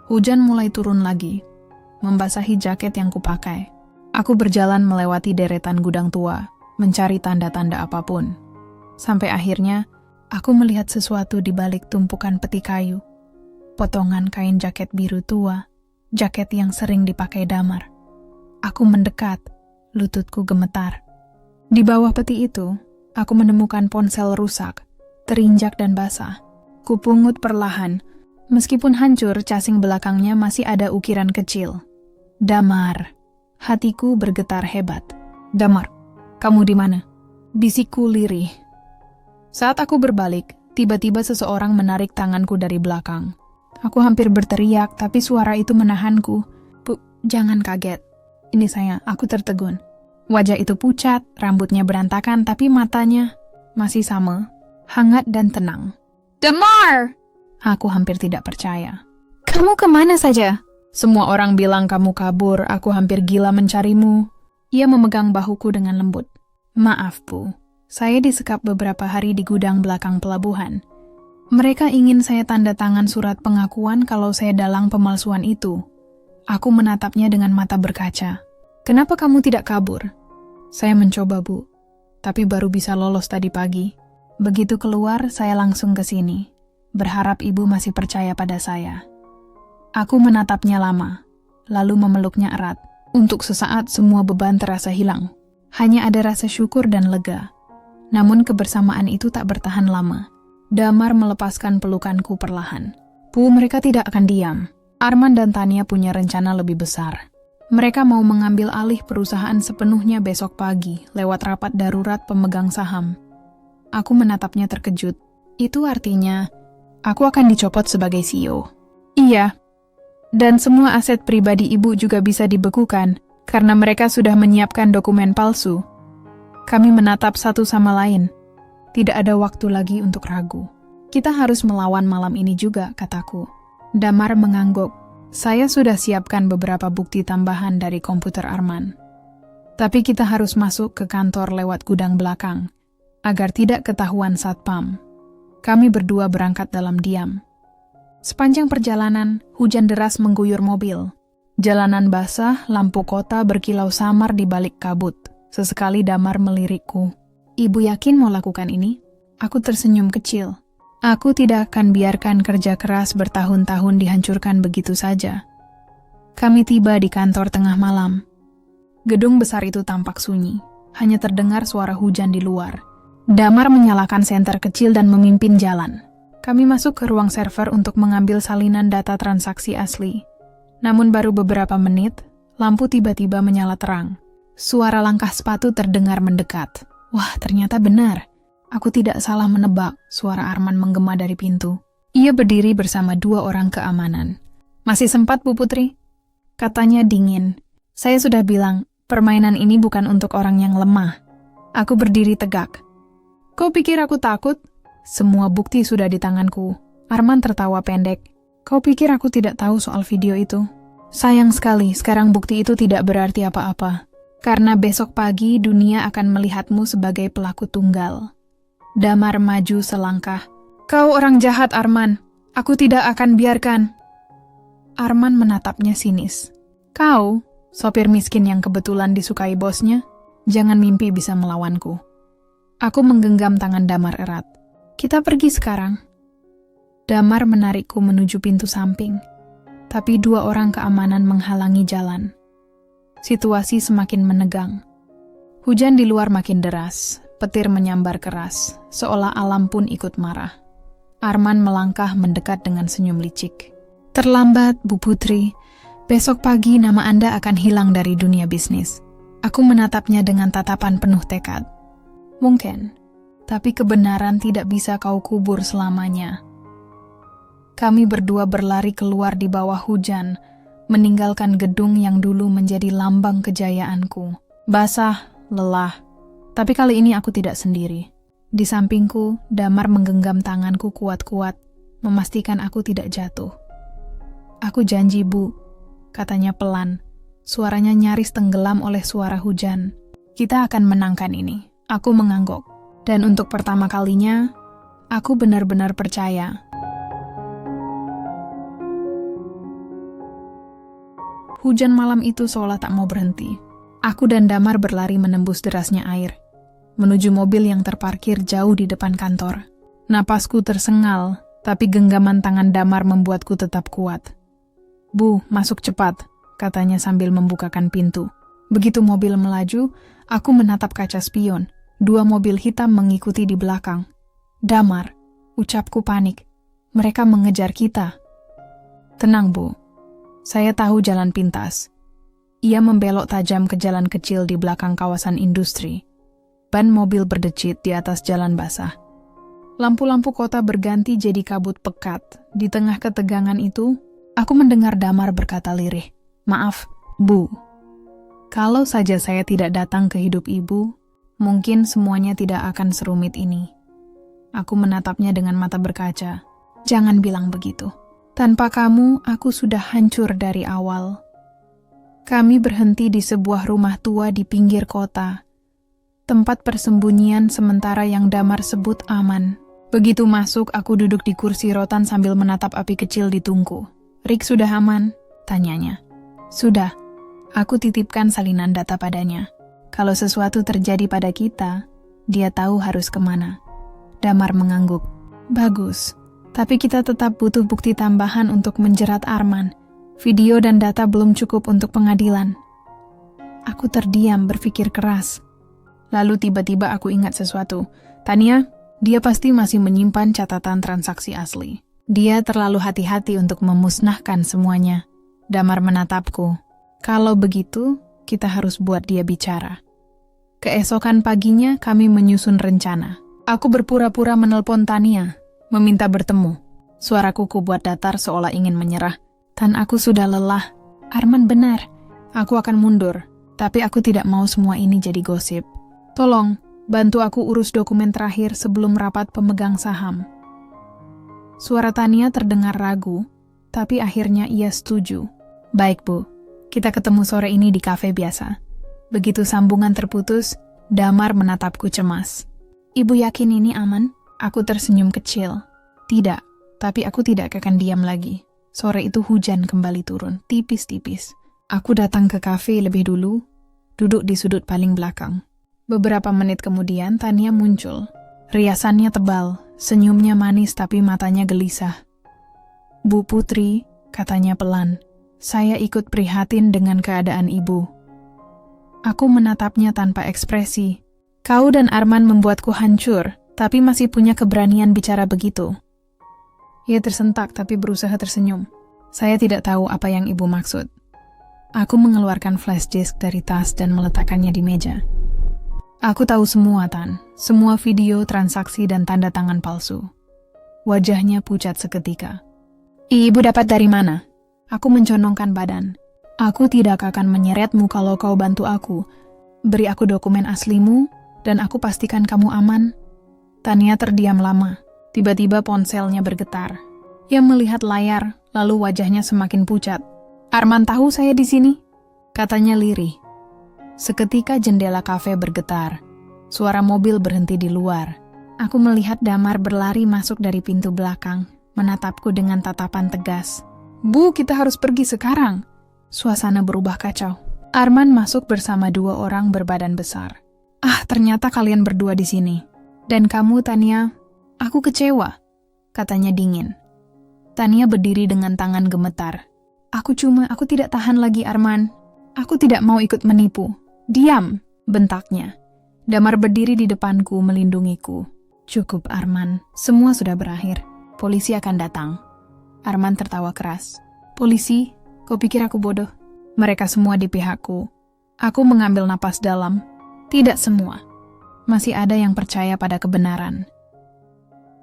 Hujan mulai turun lagi, membasahi jaket yang kupakai. Aku berjalan melewati deretan gudang tua, mencari tanda-tanda apapun. Sampai akhirnya, aku melihat sesuatu di balik tumpukan peti kayu. Potongan kain jaket biru tua, jaket yang sering dipakai Damar. Aku mendekat, lututku gemetar. Di bawah peti itu, aku menemukan ponsel rusak, terinjak dan basah. Kupungut perlahan. Meskipun hancur, casing belakangnya masih ada ukiran kecil. Damar. Hatiku bergetar hebat. Damar, kamu di mana? Bisikku lirih. Saat aku berbalik, tiba-tiba seseorang menarik tanganku dari belakang. Aku hampir berteriak, tapi suara itu menahanku. Bu, jangan kaget. Ini saya, aku tertegun. Wajah itu pucat, rambutnya berantakan, tapi matanya masih sama, hangat dan tenang. Damar! Aku hampir tidak percaya. Kamu kemana saja? Semua orang bilang kamu kabur, aku hampir gila mencarimu. Ia memegang bahuku dengan lembut. Maaf, Bu. Saya disekap beberapa hari di gudang belakang pelabuhan. Mereka ingin saya tanda tangan surat pengakuan kalau saya dalang pemalsuan itu. Aku menatapnya dengan mata berkaca. Kenapa kamu tidak kabur? Saya mencoba, Bu. Tapi baru bisa lolos tadi pagi. Begitu keluar, saya langsung ke sini. Berharap ibu masih percaya pada saya. Aku menatapnya lama, lalu memeluknya erat. Untuk sesaat semua beban terasa hilang. Hanya ada rasa syukur dan lega. Namun kebersamaan itu tak bertahan lama. Damar melepaskan pelukanku perlahan. Bu, mereka tidak akan diam. Arman dan Tania punya rencana lebih besar. Mereka mau mengambil alih perusahaan sepenuhnya besok pagi lewat rapat darurat pemegang saham. Aku menatapnya terkejut. Itu artinya aku akan dicopot sebagai CEO. Iya. Dan semua aset pribadi ibu juga bisa dibekukan karena mereka sudah menyiapkan dokumen palsu. Kami menatap satu sama lain. Tidak ada waktu lagi untuk ragu. Kita harus melawan malam ini juga, kataku. Damar mengangguk. Saya sudah siapkan beberapa bukti tambahan dari komputer Arman. Tapi kita harus masuk ke kantor lewat gudang belakang, agar tidak ketahuan satpam. Kami berdua berangkat dalam diam. Sepanjang perjalanan, hujan deras mengguyur mobil. Jalanan basah, lampu kota berkilau samar di balik kabut. Sesekali Damar melirikku. Ibu yakin mau lakukan ini? Aku tersenyum kecil. Aku tidak akan biarkan kerja keras bertahun-tahun dihancurkan begitu saja. Kami tiba di kantor tengah malam. Gedung besar itu tampak sunyi, hanya terdengar suara hujan di luar. Damar menyalakan senter kecil dan memimpin jalan. Kami masuk ke ruang server untuk mengambil salinan data transaksi asli. Namun baru beberapa menit, lampu tiba-tiba menyala terang. Suara langkah sepatu terdengar mendekat. Wah, ternyata benar. Aku tidak salah menebak, suara Arman menggema dari pintu. Ia berdiri bersama 2 orang keamanan. "Masih sempat, Bu Putri?" Katanya dingin. "Saya sudah bilang, permainan ini bukan untuk orang yang lemah." Aku berdiri tegak. "Kau pikir aku takut? Semua bukti sudah di tanganku." Arman tertawa pendek. "Kau pikir aku tidak tahu soal video itu? Sayang sekali, sekarang bukti itu tidak berarti apa-apa. Karena besok pagi dunia akan melihatmu sebagai pelaku tunggal." Damar maju selangkah. "Kau orang jahat, Arman. Aku tidak akan biarkan." Arman menatapnya sinis. "Kau, sopir miskin yang kebetulan disukai bosnya, jangan mimpi bisa melawanku." Aku menggenggam tangan Damar erat. "Kita pergi sekarang." Damar menarikku menuju pintu samping, tapi 2 orang keamanan menghalangi jalan. Situasi semakin menegang. Hujan di luar makin deras. Petir menyambar keras, seolah alam pun ikut marah. Arman melangkah mendekat dengan senyum licik. "Terlambat, Bu Putri. Besok pagi nama Anda akan hilang dari dunia bisnis." Aku menatapnya dengan tatapan penuh tekad. "Mungkin, tapi kebenaran tidak bisa kau kubur selamanya." Kami berdua berlari keluar di bawah hujan, meninggalkan gedung yang dulu menjadi lambang kejayaanku. Basah, lelah. Tapi kali ini aku tidak sendiri. Di sampingku, Damar menggenggam tanganku kuat-kuat, memastikan aku tidak jatuh. "Aku janji, Bu," katanya pelan. Suaranya nyaris tenggelam oleh suara hujan. "Kita akan menangkan ini." Aku mengangguk. Dan untuk pertama kalinya, aku benar-benar percaya. Hujan malam itu seolah tak mau berhenti. Aku dan Damar berlari menembus derasnya air, menuju mobil yang terparkir jauh di depan kantor. Napasku tersengal, tapi genggaman tangan Damar membuatku tetap kuat. "Bu, masuk cepat," katanya sambil membukakan pintu. Begitu mobil melaju, aku menatap kaca spion. 2 mobil hitam mengikuti di belakang. "Damar," ucapku panik. "Mereka mengejar kita." "Tenang, Bu. Saya tahu jalan pintas." Ia membelok tajam ke jalan kecil di belakang kawasan industri. Ban mobil berdecit di atas jalan basah. Lampu-lampu kota berganti jadi kabut pekat. Di tengah ketegangan itu, aku mendengar Damar berkata lirih, "Maaf, Bu. Kalau saja saya tidak datang ke hidup Ibu, mungkin semuanya tidak akan serumit ini." Aku menatapnya dengan mata berkaca. "Jangan bilang begitu. Tanpa kamu, aku sudah hancur dari awal." Kami berhenti di sebuah rumah tua di pinggir kota. Tempat persembunyian sementara yang Damar sebut aman. Begitu masuk, aku duduk di kursi rotan sambil menatap api kecil di tungku. "Rick sudah aman?" tanyanya. "Sudah." Aku titipkan salinan data padanya. Kalau sesuatu terjadi pada kita, dia tahu harus kemana. Damar mengangguk. "Bagus. Tapi kita tetap butuh bukti tambahan untuk menjerat Arman. Video dan data belum cukup untuk pengadilan." Aku terdiam berpikir keras. Lalu tiba-tiba aku ingat sesuatu. "Tania, dia pasti masih menyimpan catatan transaksi asli. Dia terlalu hati-hati untuk memusnahkan semuanya." Damar menatapku. "Kalau begitu, kita harus buat dia bicara." Keesokan paginya kami menyusun rencana. Aku berpura-pura menelpon Tania, meminta bertemu. Suaraku kubuat datar seolah ingin menyerah. "Tan, aku sudah lelah. Arman benar. Aku akan mundur. Tapi aku tidak mau semua ini jadi gosip. Tolong, bantu aku urus dokumen terakhir sebelum rapat pemegang saham." Suara Tania terdengar ragu, tapi akhirnya ia setuju. "Baik, Bu. Kita ketemu sore ini di kafe biasa." Begitu sambungan terputus, Damar menatapku cemas. "Ibu yakin ini aman?" Aku tersenyum kecil. "Tidak, tapi aku tidak akan diam lagi." Sore itu hujan kembali turun, tipis-tipis. Aku datang ke kafe lebih dulu, duduk di sudut paling belakang. Beberapa menit kemudian, Tania muncul. Riasannya tebal, Senyumnya manis tapi matanya gelisah. Bu Putri, katanya pelan, saya ikut prihatin dengan keadaan ibu. Aku menatapnya tanpa ekspresi. Kau dan Arman membuatku hancur, tapi masih punya keberanian bicara begitu. Ia tersentak tapi berusaha tersenyum. Saya tidak tahu apa yang ibu maksud. Aku mengeluarkan flash disk dari tas dan meletakkannya di meja. Aku tahu semua, Tan. Semua video, transaksi, dan tanda tangan palsu. Wajahnya pucat seketika. Ibu dapat dari mana? Aku menconongkan badan. Aku tidak akan menyeretmu kalau kau bantu aku. Beri aku dokumen aslimu, dan aku pastikan kamu aman. Tania terdiam lama. Tiba-tiba ponselnya bergetar. Ia melihat layar, lalu wajahnya semakin pucat. Arman tahu saya di sini? Katanya lirih. Seketika jendela kafe bergetar. Suara mobil berhenti di luar. Aku melihat Damar berlari masuk dari pintu belakang, menatapku dengan tatapan tegas. Bu, kita harus pergi sekarang. Suasana berubah kacau. Arman masuk bersama 2 orang berbadan besar. Ternyata kalian berdua di sini. Dan kamu, Tania, aku kecewa, katanya dingin. Tania berdiri dengan tangan gemetar. Aku tidak tahan lagi, Arman. Aku tidak mau ikut menipu. Diam, bentaknya. Damar berdiri di depanku melindungiku. Cukup, Arman. Semua sudah berakhir. Polisi akan datang. Arman tertawa keras. Polisi? Kau pikir aku bodoh? Mereka semua di pihakku. Aku mengambil napas dalam. Tidak semua. Masih ada yang percaya pada kebenaran.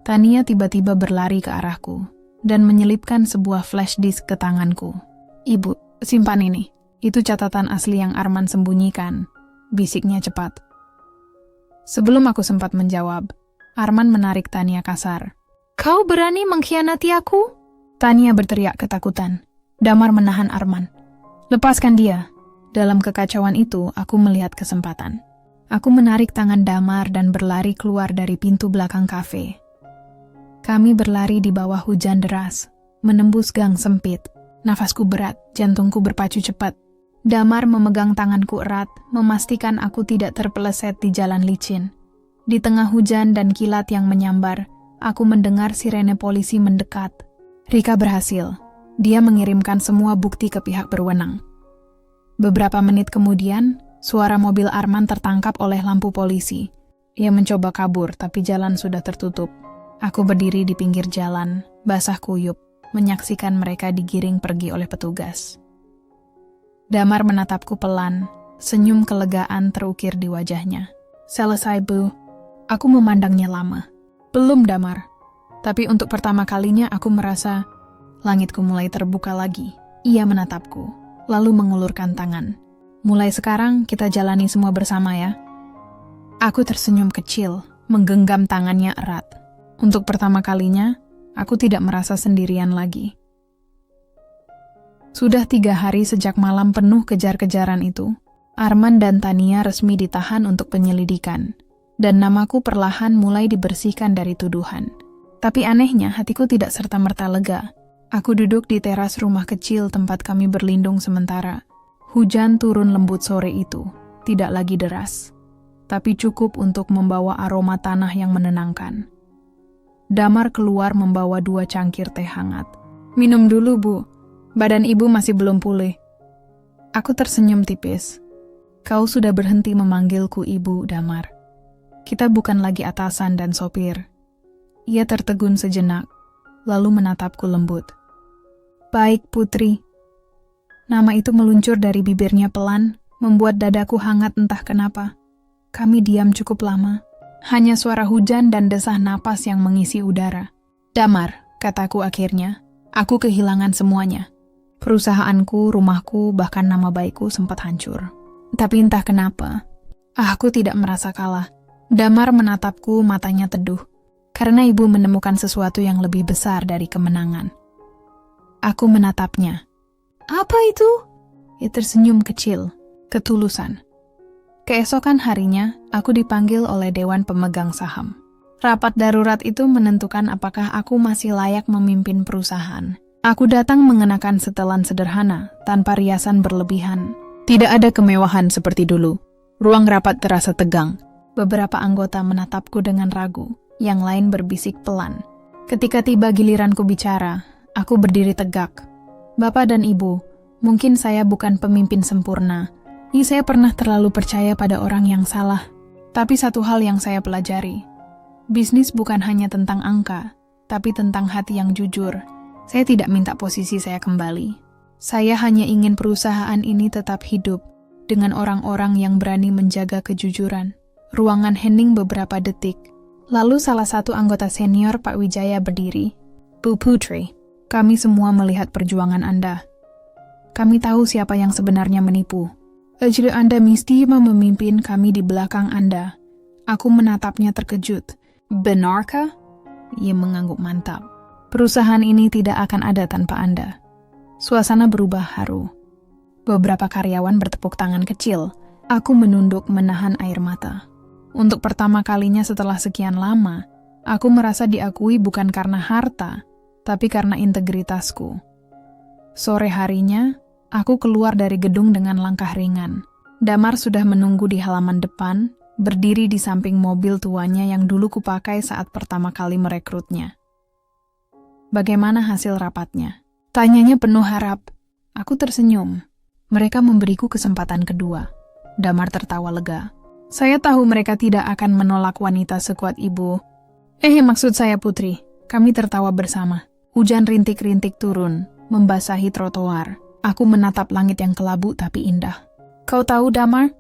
Tania tiba-tiba berlari ke arahku dan menyelipkan sebuah flash disk ke tanganku. Ibu, simpan ini. Itu catatan asli yang Arman sembunyikan. Bisiknya cepat. Sebelum aku sempat menjawab, Arman menarik Tania kasar. Kau berani mengkhianati aku? Tania berteriak ketakutan. Damar menahan Arman. Lepaskan dia. Dalam kekacauan itu, aku melihat kesempatan. Aku menarik tangan Damar dan berlari keluar dari pintu belakang kafe. Kami berlari di bawah hujan deras, menembus gang sempit. Nafasku berat, jantungku berpacu cepat. Damar memegang tanganku erat, memastikan aku tidak terpeleset di jalan licin. Di tengah hujan dan kilat yang menyambar, aku mendengar sirene polisi mendekat. Rika berhasil. Dia mengirimkan semua bukti ke pihak berwenang. Beberapa menit kemudian, suara mobil Arman tertangkap oleh lampu polisi. Ia mencoba kabur, tapi jalan sudah tertutup. Aku berdiri di pinggir jalan, basah kuyup, menyaksikan mereka digiring pergi oleh petugas. Damar menatapku pelan, senyum kelegaan terukir di wajahnya. Selesai, Bu. Aku memandangnya lama. Belum, Damar. Tapi untuk pertama kalinya aku merasa langitku mulai terbuka lagi. Ia menatapku, lalu mengulurkan tangan. Mulai sekarang kita jalani semua bersama ya. Aku tersenyum kecil, menggenggam tangannya erat. Untuk pertama kalinya, aku tidak merasa sendirian lagi. Sudah 3 hari sejak malam penuh kejar-kejaran itu, Arman dan Tania resmi ditahan untuk penyelidikan, dan namaku perlahan mulai dibersihkan dari tuduhan. Tapi anehnya, hatiku tidak serta-merta lega. Aku duduk di teras rumah kecil tempat kami berlindung sementara. Hujan turun lembut sore itu, tidak lagi deras, tapi cukup untuk membawa aroma tanah yang menenangkan. Damar keluar membawa 2 cangkir teh hangat. Minum dulu, Bu. Badan ibu masih belum pulih. Aku tersenyum tipis. Kau sudah berhenti memanggilku ibu, Damar. Kita bukan lagi atasan dan sopir. Ia tertegun sejenak, lalu menatapku lembut. Baik, Putri. Nama itu meluncur dari bibirnya pelan, membuat dadaku hangat entah kenapa. Kami diam cukup lama. Hanya suara hujan dan desah napas yang mengisi udara. Damar, kataku akhirnya. Aku kehilangan semuanya. Perusahaanku, rumahku, bahkan nama baikku sempat hancur. Tapi entah kenapa, aku tidak merasa kalah. Damar menatapku, matanya teduh. Karena ibu menemukan sesuatu yang lebih besar dari kemenangan. Aku menatapnya. Apa itu? Ia tersenyum kecil, ketulusan. Keesokan harinya, aku dipanggil oleh Dewan Pemegang Saham. Rapat darurat itu menentukan apakah aku masih layak memimpin perusahaan. Aku datang mengenakan setelan sederhana, tanpa riasan berlebihan. Tidak ada kemewahan seperti dulu. Ruang rapat terasa tegang. Beberapa anggota menatapku dengan ragu. yang lain berbisik pelan. Ketika tiba giliranku bicara, aku berdiri tegak. Bapak dan Ibu, mungkin saya bukan pemimpin sempurna. Saya pernah terlalu percaya pada orang yang salah. Tapi satu hal yang saya pelajari, bisnis bukan hanya tentang angka, tapi tentang hati yang jujur. Saya tidak minta posisi saya kembali. Saya hanya ingin perusahaan ini tetap hidup dengan orang-orang yang berani menjaga kejujuran. Ruangan hening beberapa detik. Lalu salah satu anggota senior Pak Wijaya berdiri. Bu Putri, kami semua melihat perjuangan Anda. Kami tahu siapa yang sebenarnya menipu. Jadi Anda mesti memimpin kami di belakang Anda. Aku menatapnya terkejut. Benarkah? Ia mengangguk mantap. Perusahaan ini tidak akan ada tanpa Anda. Suasana berubah haru. Beberapa karyawan bertepuk tangan kecil. Aku menunduk menahan air mata. Untuk pertama kalinya setelah sekian lama, aku merasa diakui bukan karena harta, tapi karena integritasku. Sore harinya, aku keluar dari gedung dengan langkah ringan. Damar sudah menunggu di halaman depan, berdiri di samping mobil tuanya yang dulu kupakai saat pertama kali merekrutnya. Bagaimana hasil rapatnya? Tanyanya penuh harap. Aku tersenyum. Mereka memberiku kesempatan kedua. Damar tertawa lega. Saya tahu mereka tidak akan menolak wanita sekuat ibu. Maksud saya Putri. Kami tertawa bersama. Hujan rintik-rintik turun, membasahi trotoar. Aku menatap langit yang kelabu tapi indah. Kau tahu Damar?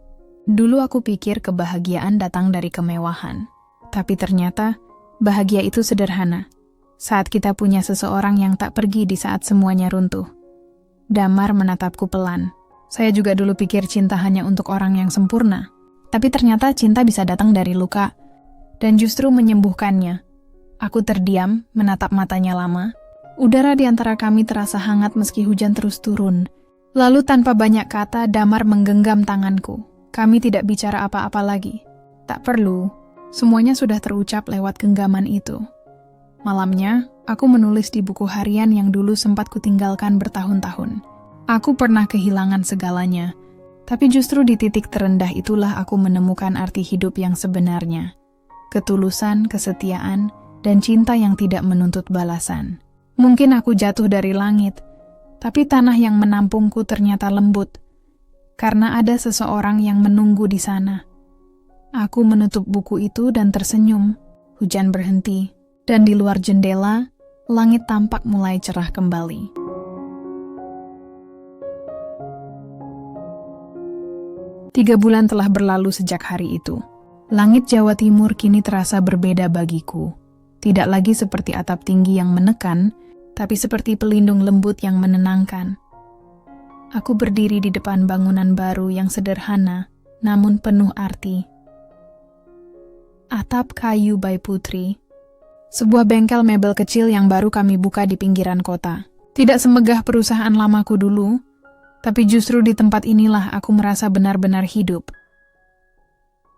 Dulu aku pikir kebahagiaan datang dari kemewahan. Tapi ternyata, bahagia itu sederhana. Saat kita punya seseorang yang tak pergi di saat semuanya runtuh. Damar menatapku pelan. Saya juga dulu pikir cinta hanya untuk orang yang sempurna. Tapi ternyata cinta bisa datang dari luka. Dan justru menyembuhkannya. Aku terdiam, menatap matanya lama. Udara di antara kami terasa hangat meski hujan terus turun. Lalu tanpa banyak kata, Damar menggenggam tanganku. Kami tidak bicara apa-apa lagi. Tak perlu, semuanya sudah terucap lewat genggaman itu. Malamnya, aku menulis di buku harian yang dulu sempat kutinggalkan bertahun-tahun. Aku pernah kehilangan segalanya, tapi justru di titik terendah itulah aku menemukan arti hidup yang sebenarnya. Ketulusan, kesetiaan, dan cinta yang tidak menuntut balasan. Mungkin aku jatuh dari langit, tapi tanah yang menampungku ternyata lembut, karena ada seseorang yang menunggu di sana. Aku menutup buku itu dan tersenyum. Hujan berhenti, dan di luar jendela, langit tampak mulai cerah kembali. Tiga bulan telah berlalu sejak hari itu. Langit Jawa Timur kini terasa berbeda bagiku. Tidak lagi seperti atap tinggi yang menekan, tapi seperti pelindung lembut yang menenangkan. Aku berdiri di depan bangunan baru yang sederhana, namun penuh arti. Atap kayu by Putri. Sebuah bengkel mebel kecil yang baru kami buka di pinggiran kota. Tidak semegah perusahaan lamaku dulu, tapi justru di tempat inilah aku merasa benar-benar hidup.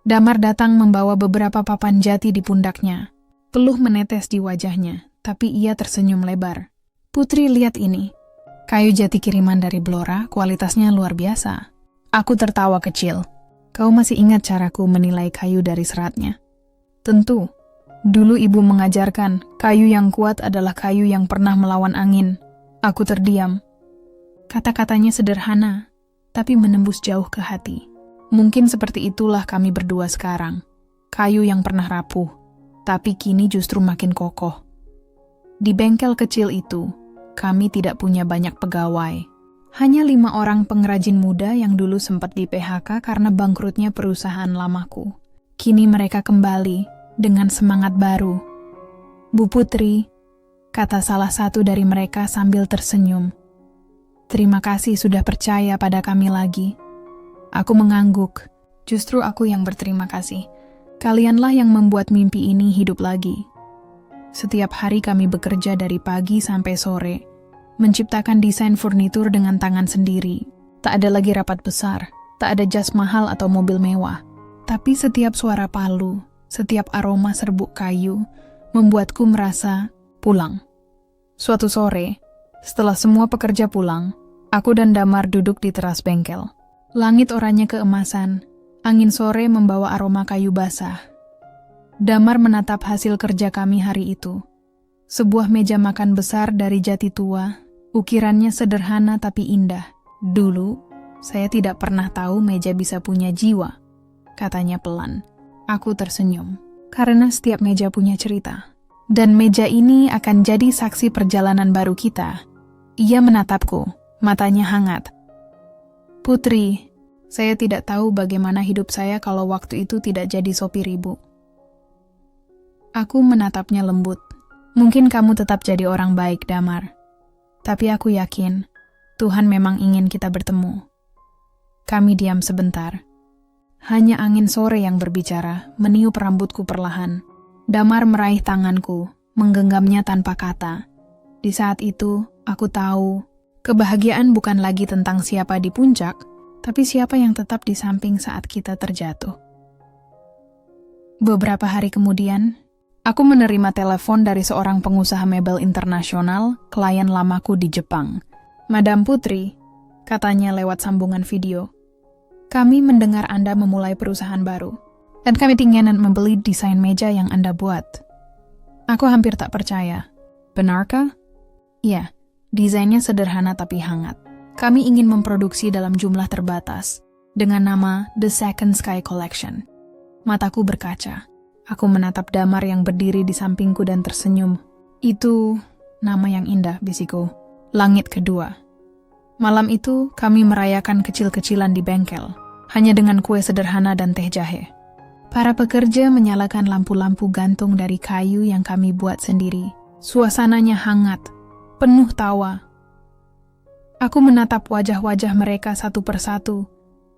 Damar datang membawa beberapa papan jati di pundaknya. Peluh menetes di wajahnya, tapi ia tersenyum lebar. Putri, lihat ini. Kayu jati kiriman dari Blora, kualitasnya luar biasa. Aku tertawa kecil. Kau masih ingat caraku menilai kayu dari seratnya? Tentu. Dulu ibu mengajarkan, kayu yang kuat adalah kayu yang pernah melawan angin. Aku terdiam. Kata-katanya sederhana, tapi menembus jauh ke hati. Mungkin seperti itulah kami berdua sekarang. Kayu yang pernah rapuh, tapi kini justru makin kokoh. Di bengkel kecil itu, kami tidak punya banyak pegawai. Hanya 5 orang pengrajin muda yang dulu sempat di PHK karena bangkrutnya perusahaan lamaku. Kini mereka kembali dengan semangat baru. Bu Putri, kata salah satu dari mereka sambil tersenyum. Terima kasih sudah percaya pada kami lagi. Aku mengangguk. Justru aku yang berterima kasih. Kalianlah yang membuat mimpi ini hidup lagi. Setiap hari kami bekerja dari pagi sampai sore, menciptakan desain furnitur dengan tangan sendiri. Tak ada lagi rapat besar, tak ada jas mahal atau mobil mewah. Tapi setiap suara palu, setiap aroma serbuk kayu, membuatku merasa pulang. Suatu sore, setelah semua pekerja pulang, aku dan Damar duduk di teras bengkel. Langit oranye keemasan, angin sore membawa aroma kayu basah. Damar menatap hasil kerja kami hari itu. Sebuah meja makan besar dari jati tua, ukirannya sederhana tapi indah. Dulu, saya tidak pernah tahu meja bisa punya jiwa, katanya pelan. Aku tersenyum, karena setiap meja punya cerita. Dan meja ini akan jadi saksi perjalanan baru kita. Ia menatapku, matanya hangat. Putri, saya tidak tahu bagaimana hidup saya kalau waktu itu tidak jadi sopir ibu. Aku menatapnya lembut. Mungkin kamu tetap jadi orang baik, Damar. Tapi aku yakin, Tuhan memang ingin kita bertemu. Kami diam sebentar. Hanya angin sore yang berbicara, meniup rambutku perlahan. Damar meraih tanganku, menggenggamnya tanpa kata. Di saat itu, aku tahu, kebahagiaan bukan lagi tentang siapa di puncak, tapi siapa yang tetap di samping saat kita terjatuh. Beberapa hari kemudian, aku menerima telepon dari seorang pengusaha mebel internasional, klien lamaku di Jepang. Madam Putri, katanya lewat sambungan video. Kami mendengar Anda memulai perusahaan baru, dan kami ingin membeli desain meja yang Anda buat. Aku hampir tak percaya. Benarkah? Iya, desainnya sederhana tapi hangat. Kami ingin memproduksi dalam jumlah terbatas, dengan nama The Second Sky Collection. Mataku berkaca. Aku menatap Damar yang berdiri di sampingku dan tersenyum. Itu nama yang indah, bisiku. Langit kedua. Malam itu, kami merayakan kecil-kecilan di bengkel, hanya dengan kue sederhana dan teh jahe. Para pekerja menyalakan lampu-lampu gantung dari kayu yang kami buat sendiri. Suasananya hangat, penuh tawa. Aku menatap wajah-wajah mereka satu persatu,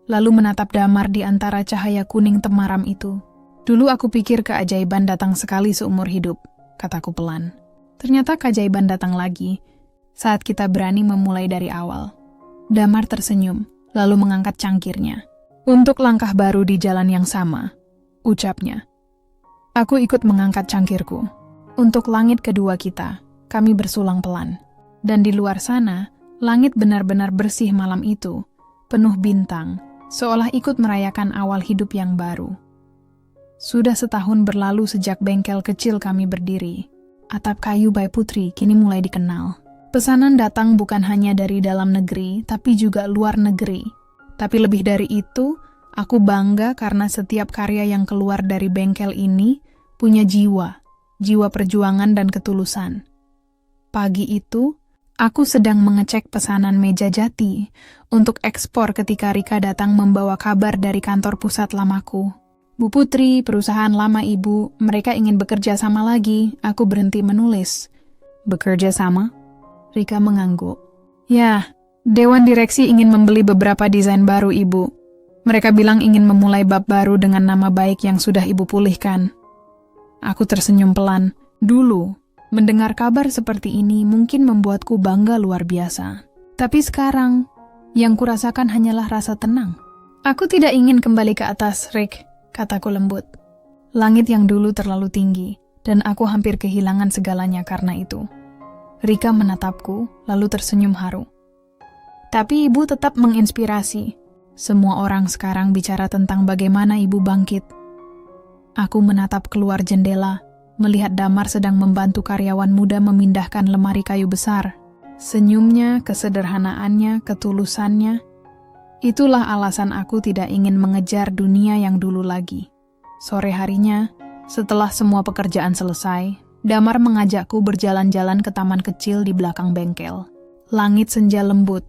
lalu menatap Damar di antara cahaya kuning temaram itu. Dulu aku pikir keajaiban datang sekali seumur hidup, kataku pelan. Ternyata keajaiban datang lagi, saat kita berani memulai dari awal. Damar tersenyum, lalu mengangkat cangkirnya. Untuk langkah baru di jalan yang sama, ucapnya. Aku ikut mengangkat cangkirku. Untuk langit kedua kita, kami bersulang pelan. Dan di luar sana, langit benar-benar bersih malam itu, penuh bintang, seolah ikut merayakan awal hidup yang baru. Sudah setahun berlalu sejak bengkel kecil kami berdiri. Atap kayu by Putri kini mulai dikenal. Pesanan datang bukan hanya dari dalam negeri, tapi juga luar negeri. Tapi lebih dari itu, aku bangga karena setiap karya yang keluar dari bengkel ini punya jiwa perjuangan dan ketulusan. Pagi itu, aku sedang mengecek pesanan meja jati untuk ekspor ketika Rika datang membawa kabar dari kantor pusat lamaku. Bu Putri, perusahaan lama ibu, mereka ingin bekerja sama lagi. Aku berhenti menulis. Bekerja sama? Rika mengangguk. Ya, Dewan Direksi ingin membeli beberapa desain baru ibu. Mereka bilang ingin memulai bab baru dengan nama baik yang sudah ibu pulihkan. Aku tersenyum pelan. Dulu, mendengar kabar seperti ini mungkin membuatku bangga luar biasa. Tapi sekarang, yang kurasakan hanyalah rasa tenang. Aku tidak ingin kembali ke atas, Rick, kataku lembut. Langit yang dulu terlalu tinggi, dan aku hampir kehilangan segalanya karena itu. Rika menatapku, lalu tersenyum haru. Tapi ibu tetap menginspirasi. Semua orang sekarang bicara tentang bagaimana ibu bangkit. Aku menatap keluar jendela, melihat Damar sedang membantu karyawan muda memindahkan lemari kayu besar. Senyumnya, kesederhanaannya, ketulusannya. Itulah alasan aku tidak ingin mengejar dunia yang dulu lagi. Sore harinya, setelah semua pekerjaan selesai, Damar mengajakku berjalan-jalan ke taman kecil di belakang bengkel. Langit senja lembut,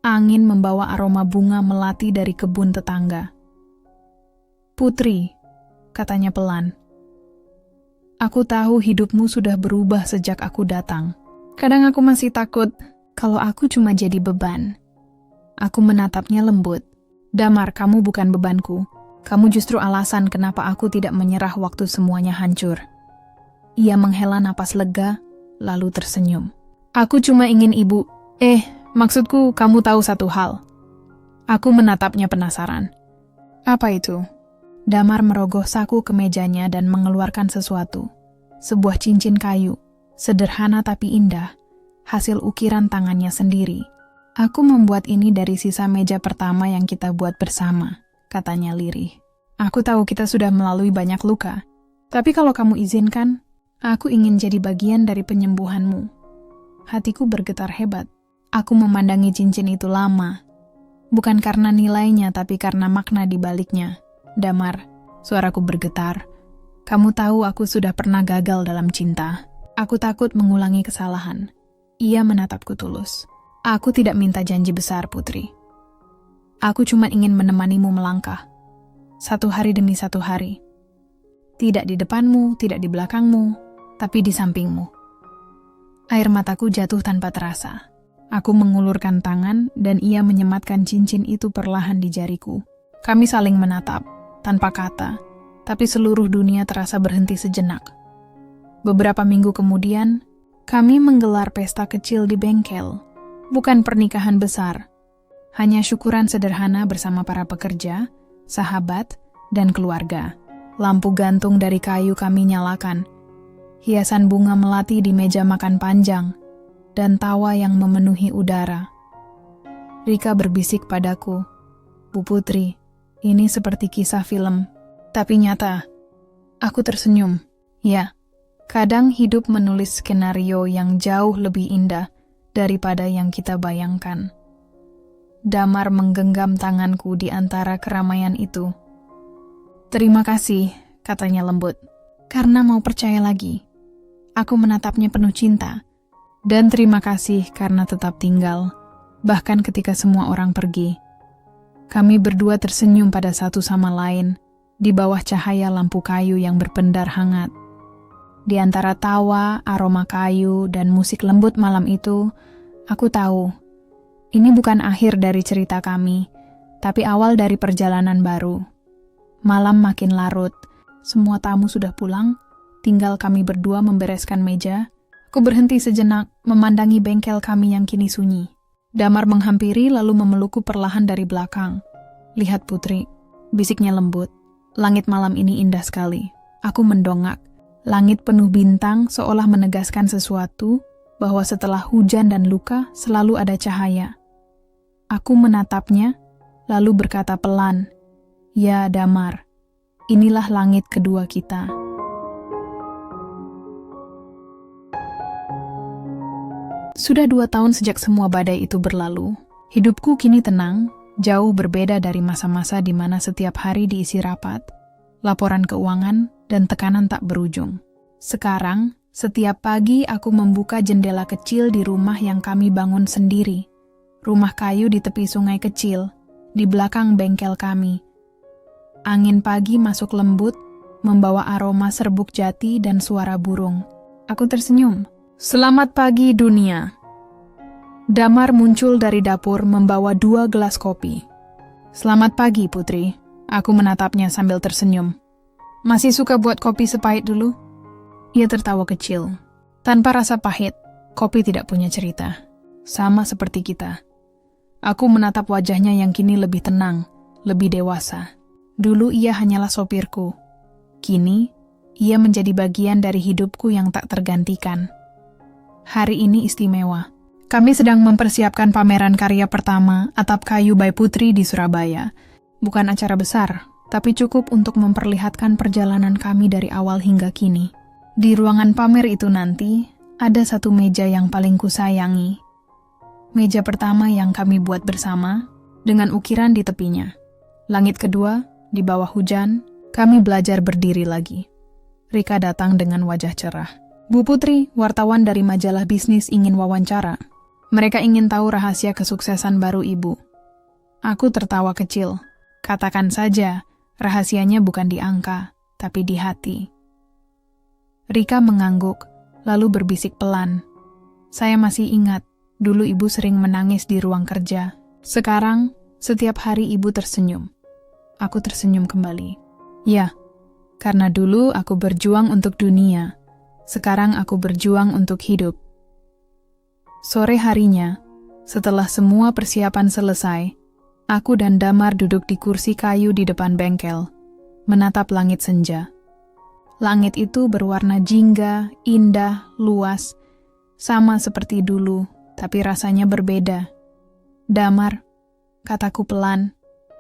angin membawa aroma bunga melati dari kebun tetangga. Putri, katanya pelan. Aku tahu hidupmu sudah berubah sejak aku datang. Kadang aku masih takut kalau aku cuma jadi beban. Aku menatapnya lembut. Damar, kamu bukan bebanku. Kamu justru alasan kenapa aku tidak menyerah waktu semuanya hancur. Ia menghela napas lega, lalu tersenyum. Aku cuma ingin ibu... maksudku kamu tahu satu hal. Aku menatapnya penasaran. Apa itu? Damar merogoh saku ke mejanya dan mengeluarkan sesuatu. Sebuah cincin kayu, sederhana tapi indah, hasil ukiran tangannya sendiri. Aku membuat ini dari sisa meja pertama yang kita buat bersama, katanya lirih. Aku tahu kita sudah melalui banyak luka, Tapi kalau kamu izinkan, aku ingin jadi bagian dari penyembuhanmu. Hatiku bergetar hebat. Aku memandangi cincin itu lama. Bukan karena nilainya, tapi karena makna di baliknya. Damar, suaraku bergetar. Kamu tahu aku sudah pernah gagal dalam cinta. Aku takut mengulangi kesalahan. Ia menatapku tulus. Aku tidak minta janji besar, Putri. Aku cuma ingin menemanimu melangkah. Satu hari demi satu hari. Tidak di depanmu, tidak di belakangmu, tapi di sampingmu. Air mataku jatuh tanpa terasa. Aku mengulurkan tangan dan ia menyematkan cincin itu perlahan di jariku. Kami saling menatap, tanpa kata, tapi seluruh dunia terasa berhenti sejenak. Beberapa minggu kemudian, kami menggelar pesta kecil di bengkel. Bukan pernikahan besar, hanya syukuran sederhana bersama para pekerja, sahabat, dan keluarga. Lampu gantung dari kayu kami nyalakan. Hiasan bunga melati di meja makan panjang, dan tawa yang memenuhi udara. Rika berbisik padaku, Bu Putri, ini seperti kisah film, tapi nyata. Aku tersenyum. Ya, kadang hidup menulis skenario yang jauh lebih indah daripada yang kita bayangkan. Damar menggenggam tanganku di antara keramaian itu. Terima kasih, katanya lembut, karena mau percaya lagi. Aku menatapnya penuh cinta. Dan terima kasih karena tetap tinggal, bahkan ketika semua orang pergi. Kami berdua tersenyum pada satu sama lain, di bawah cahaya lampu kayu yang berpendar hangat. Di antara tawa, aroma kayu, dan musik lembut malam itu, aku tahu, ini bukan akhir dari cerita kami, tapi awal dari perjalanan baru. Malam makin larut, semua tamu sudah pulang, tinggal kami berdua membereskan meja. Aku berhenti sejenak, memandangi bengkel kami yang kini sunyi. Damar menghampiri lalu memelukku perlahan dari belakang. Lihat Putri, bisiknya lembut. Langit malam ini indah sekali. Aku mendongak. Langit penuh bintang seolah menegaskan sesuatu, bahwa setelah hujan dan luka selalu ada cahaya. Aku menatapnya, lalu berkata pelan, "Ya Damar, inilah langit kedua kita." Sudah 2 tahun sejak semua badai itu berlalu. Hidupku kini tenang, jauh berbeda dari masa-masa di mana setiap hari diisi rapat, laporan keuangan, dan tekanan tak berujung. Sekarang, setiap pagi aku membuka jendela kecil di rumah yang kami bangun sendiri. Rumah kayu di tepi sungai kecil, di belakang bengkel kami. Angin pagi masuk lembut, membawa aroma serbuk jati dan suara burung. Aku tersenyum. Selamat pagi dunia. Damar muncul dari dapur membawa 2 gelas kopi. Selamat pagi Putri. Aku menatapnya sambil tersenyum. Masih suka buat kopi sepahit dulu? Ia tertawa kecil. Tanpa rasa pahit, kopi tidak punya cerita. Sama seperti kita. Aku menatap wajahnya yang kini lebih tenang, lebih dewasa. Dulu ia hanyalah sopirku. Kini, ia menjadi bagian dari hidupku yang tak tergantikan. Hari ini istimewa. Kami sedang mempersiapkan pameran karya pertama Atap Kayu by Putri di Surabaya. Bukan acara besar, tapi cukup untuk memperlihatkan perjalanan kami dari awal hingga kini. Di ruangan pamer itu nanti, ada satu meja yang paling kusayangi. Meja pertama yang kami buat bersama, dengan ukiran di tepinya. Langit kedua, di bawah hujan, kami belajar berdiri lagi. Rika datang dengan wajah cerah. Bu Putri, wartawan dari majalah bisnis ingin wawancara. Mereka ingin tahu rahasia kesuksesan baru ibu. Aku tertawa kecil. Katakan saja, rahasianya bukan di angka, tapi di hati. Rika mengangguk, lalu berbisik pelan. Saya masih ingat, dulu ibu sering menangis di ruang kerja. Sekarang, setiap hari ibu tersenyum. Aku tersenyum kembali. Ya, karena dulu aku berjuang untuk dunia. Sekarang aku berjuang untuk hidup. Sore harinya, setelah semua persiapan selesai, aku dan Damar duduk di kursi kayu di depan bengkel, menatap langit senja. Langit itu berwarna jingga, indah, luas, sama seperti dulu, tapi rasanya berbeda. Damar, kataku pelan,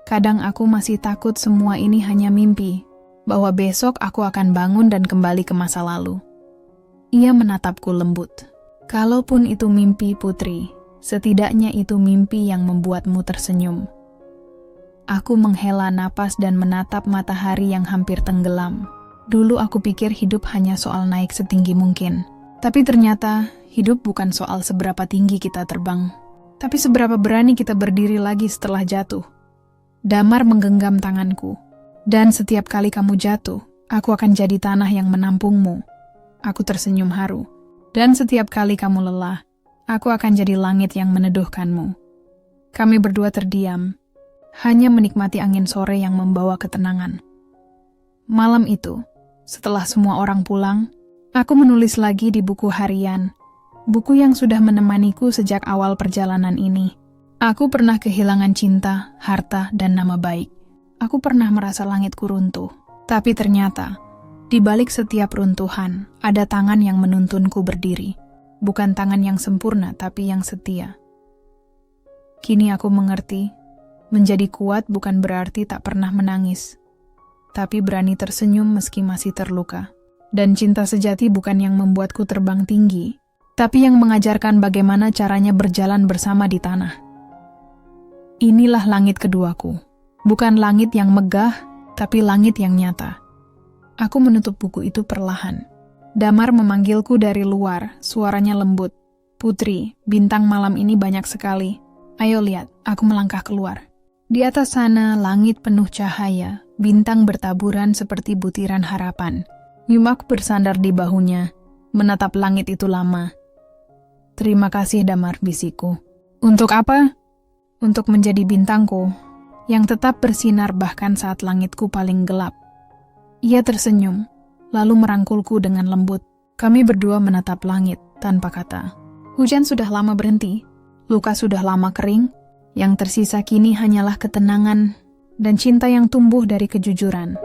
kadang aku masih takut semua ini hanya mimpi. bahwa besok aku akan bangun dan kembali ke masa lalu. Ia menatapku lembut. Kalaupun itu mimpi, Putri, setidaknya itu mimpi yang membuatmu tersenyum. Aku menghela napas dan menatap matahari yang hampir tenggelam. Dulu aku pikir hidup hanya soal naik setinggi mungkin. Tapi ternyata hidup bukan soal seberapa tinggi kita terbang, tapi seberapa berani kita berdiri lagi setelah jatuh. Damar menggenggam tanganku. Dan setiap kali kamu jatuh, aku akan jadi tanah yang menampungmu. Aku tersenyum haru. Dan setiap kali kamu lelah, aku akan jadi langit yang meneduhkanmu. Kami berdua terdiam, hanya menikmati angin sore yang membawa ketenangan. Malam itu, setelah semua orang pulang, aku menulis lagi di buku harian, buku yang sudah menemaniku sejak awal perjalanan ini. Aku pernah kehilangan cinta, harta, dan nama baik. Aku pernah merasa langitku runtuh, tapi ternyata di balik setiap runtuhan ada tangan yang menuntunku berdiri. Bukan tangan yang sempurna, tapi yang setia. Kini aku mengerti, menjadi kuat bukan berarti tak pernah menangis, tapi berani tersenyum meski masih terluka. Dan cinta sejati bukan yang membuatku terbang tinggi, tapi yang mengajarkan bagaimana caranya berjalan bersama di tanah. Inilah langit keduaku. Bukan langit yang megah, tapi langit yang nyata. Aku menutup buku itu perlahan. Damar memanggilku dari luar, suaranya lembut. Putri, bintang malam ini banyak sekali. Ayo lihat, aku melangkah keluar. Di atas sana, langit penuh cahaya, bintang bertaburan seperti butiran harapan. Yumak bersandar di bahunya, menatap langit itu lama. Terima kasih Damar, bisikku. Untuk apa? Untuk menjadi bintangku, yang tetap bersinar bahkan saat langitku paling gelap. Ia tersenyum, lalu merangkulku dengan lembut. Kami berdua menatap langit tanpa kata. Hujan sudah lama berhenti, luka sudah lama kering, yang tersisa kini hanyalah ketenangan dan cinta yang tumbuh dari kejujuran.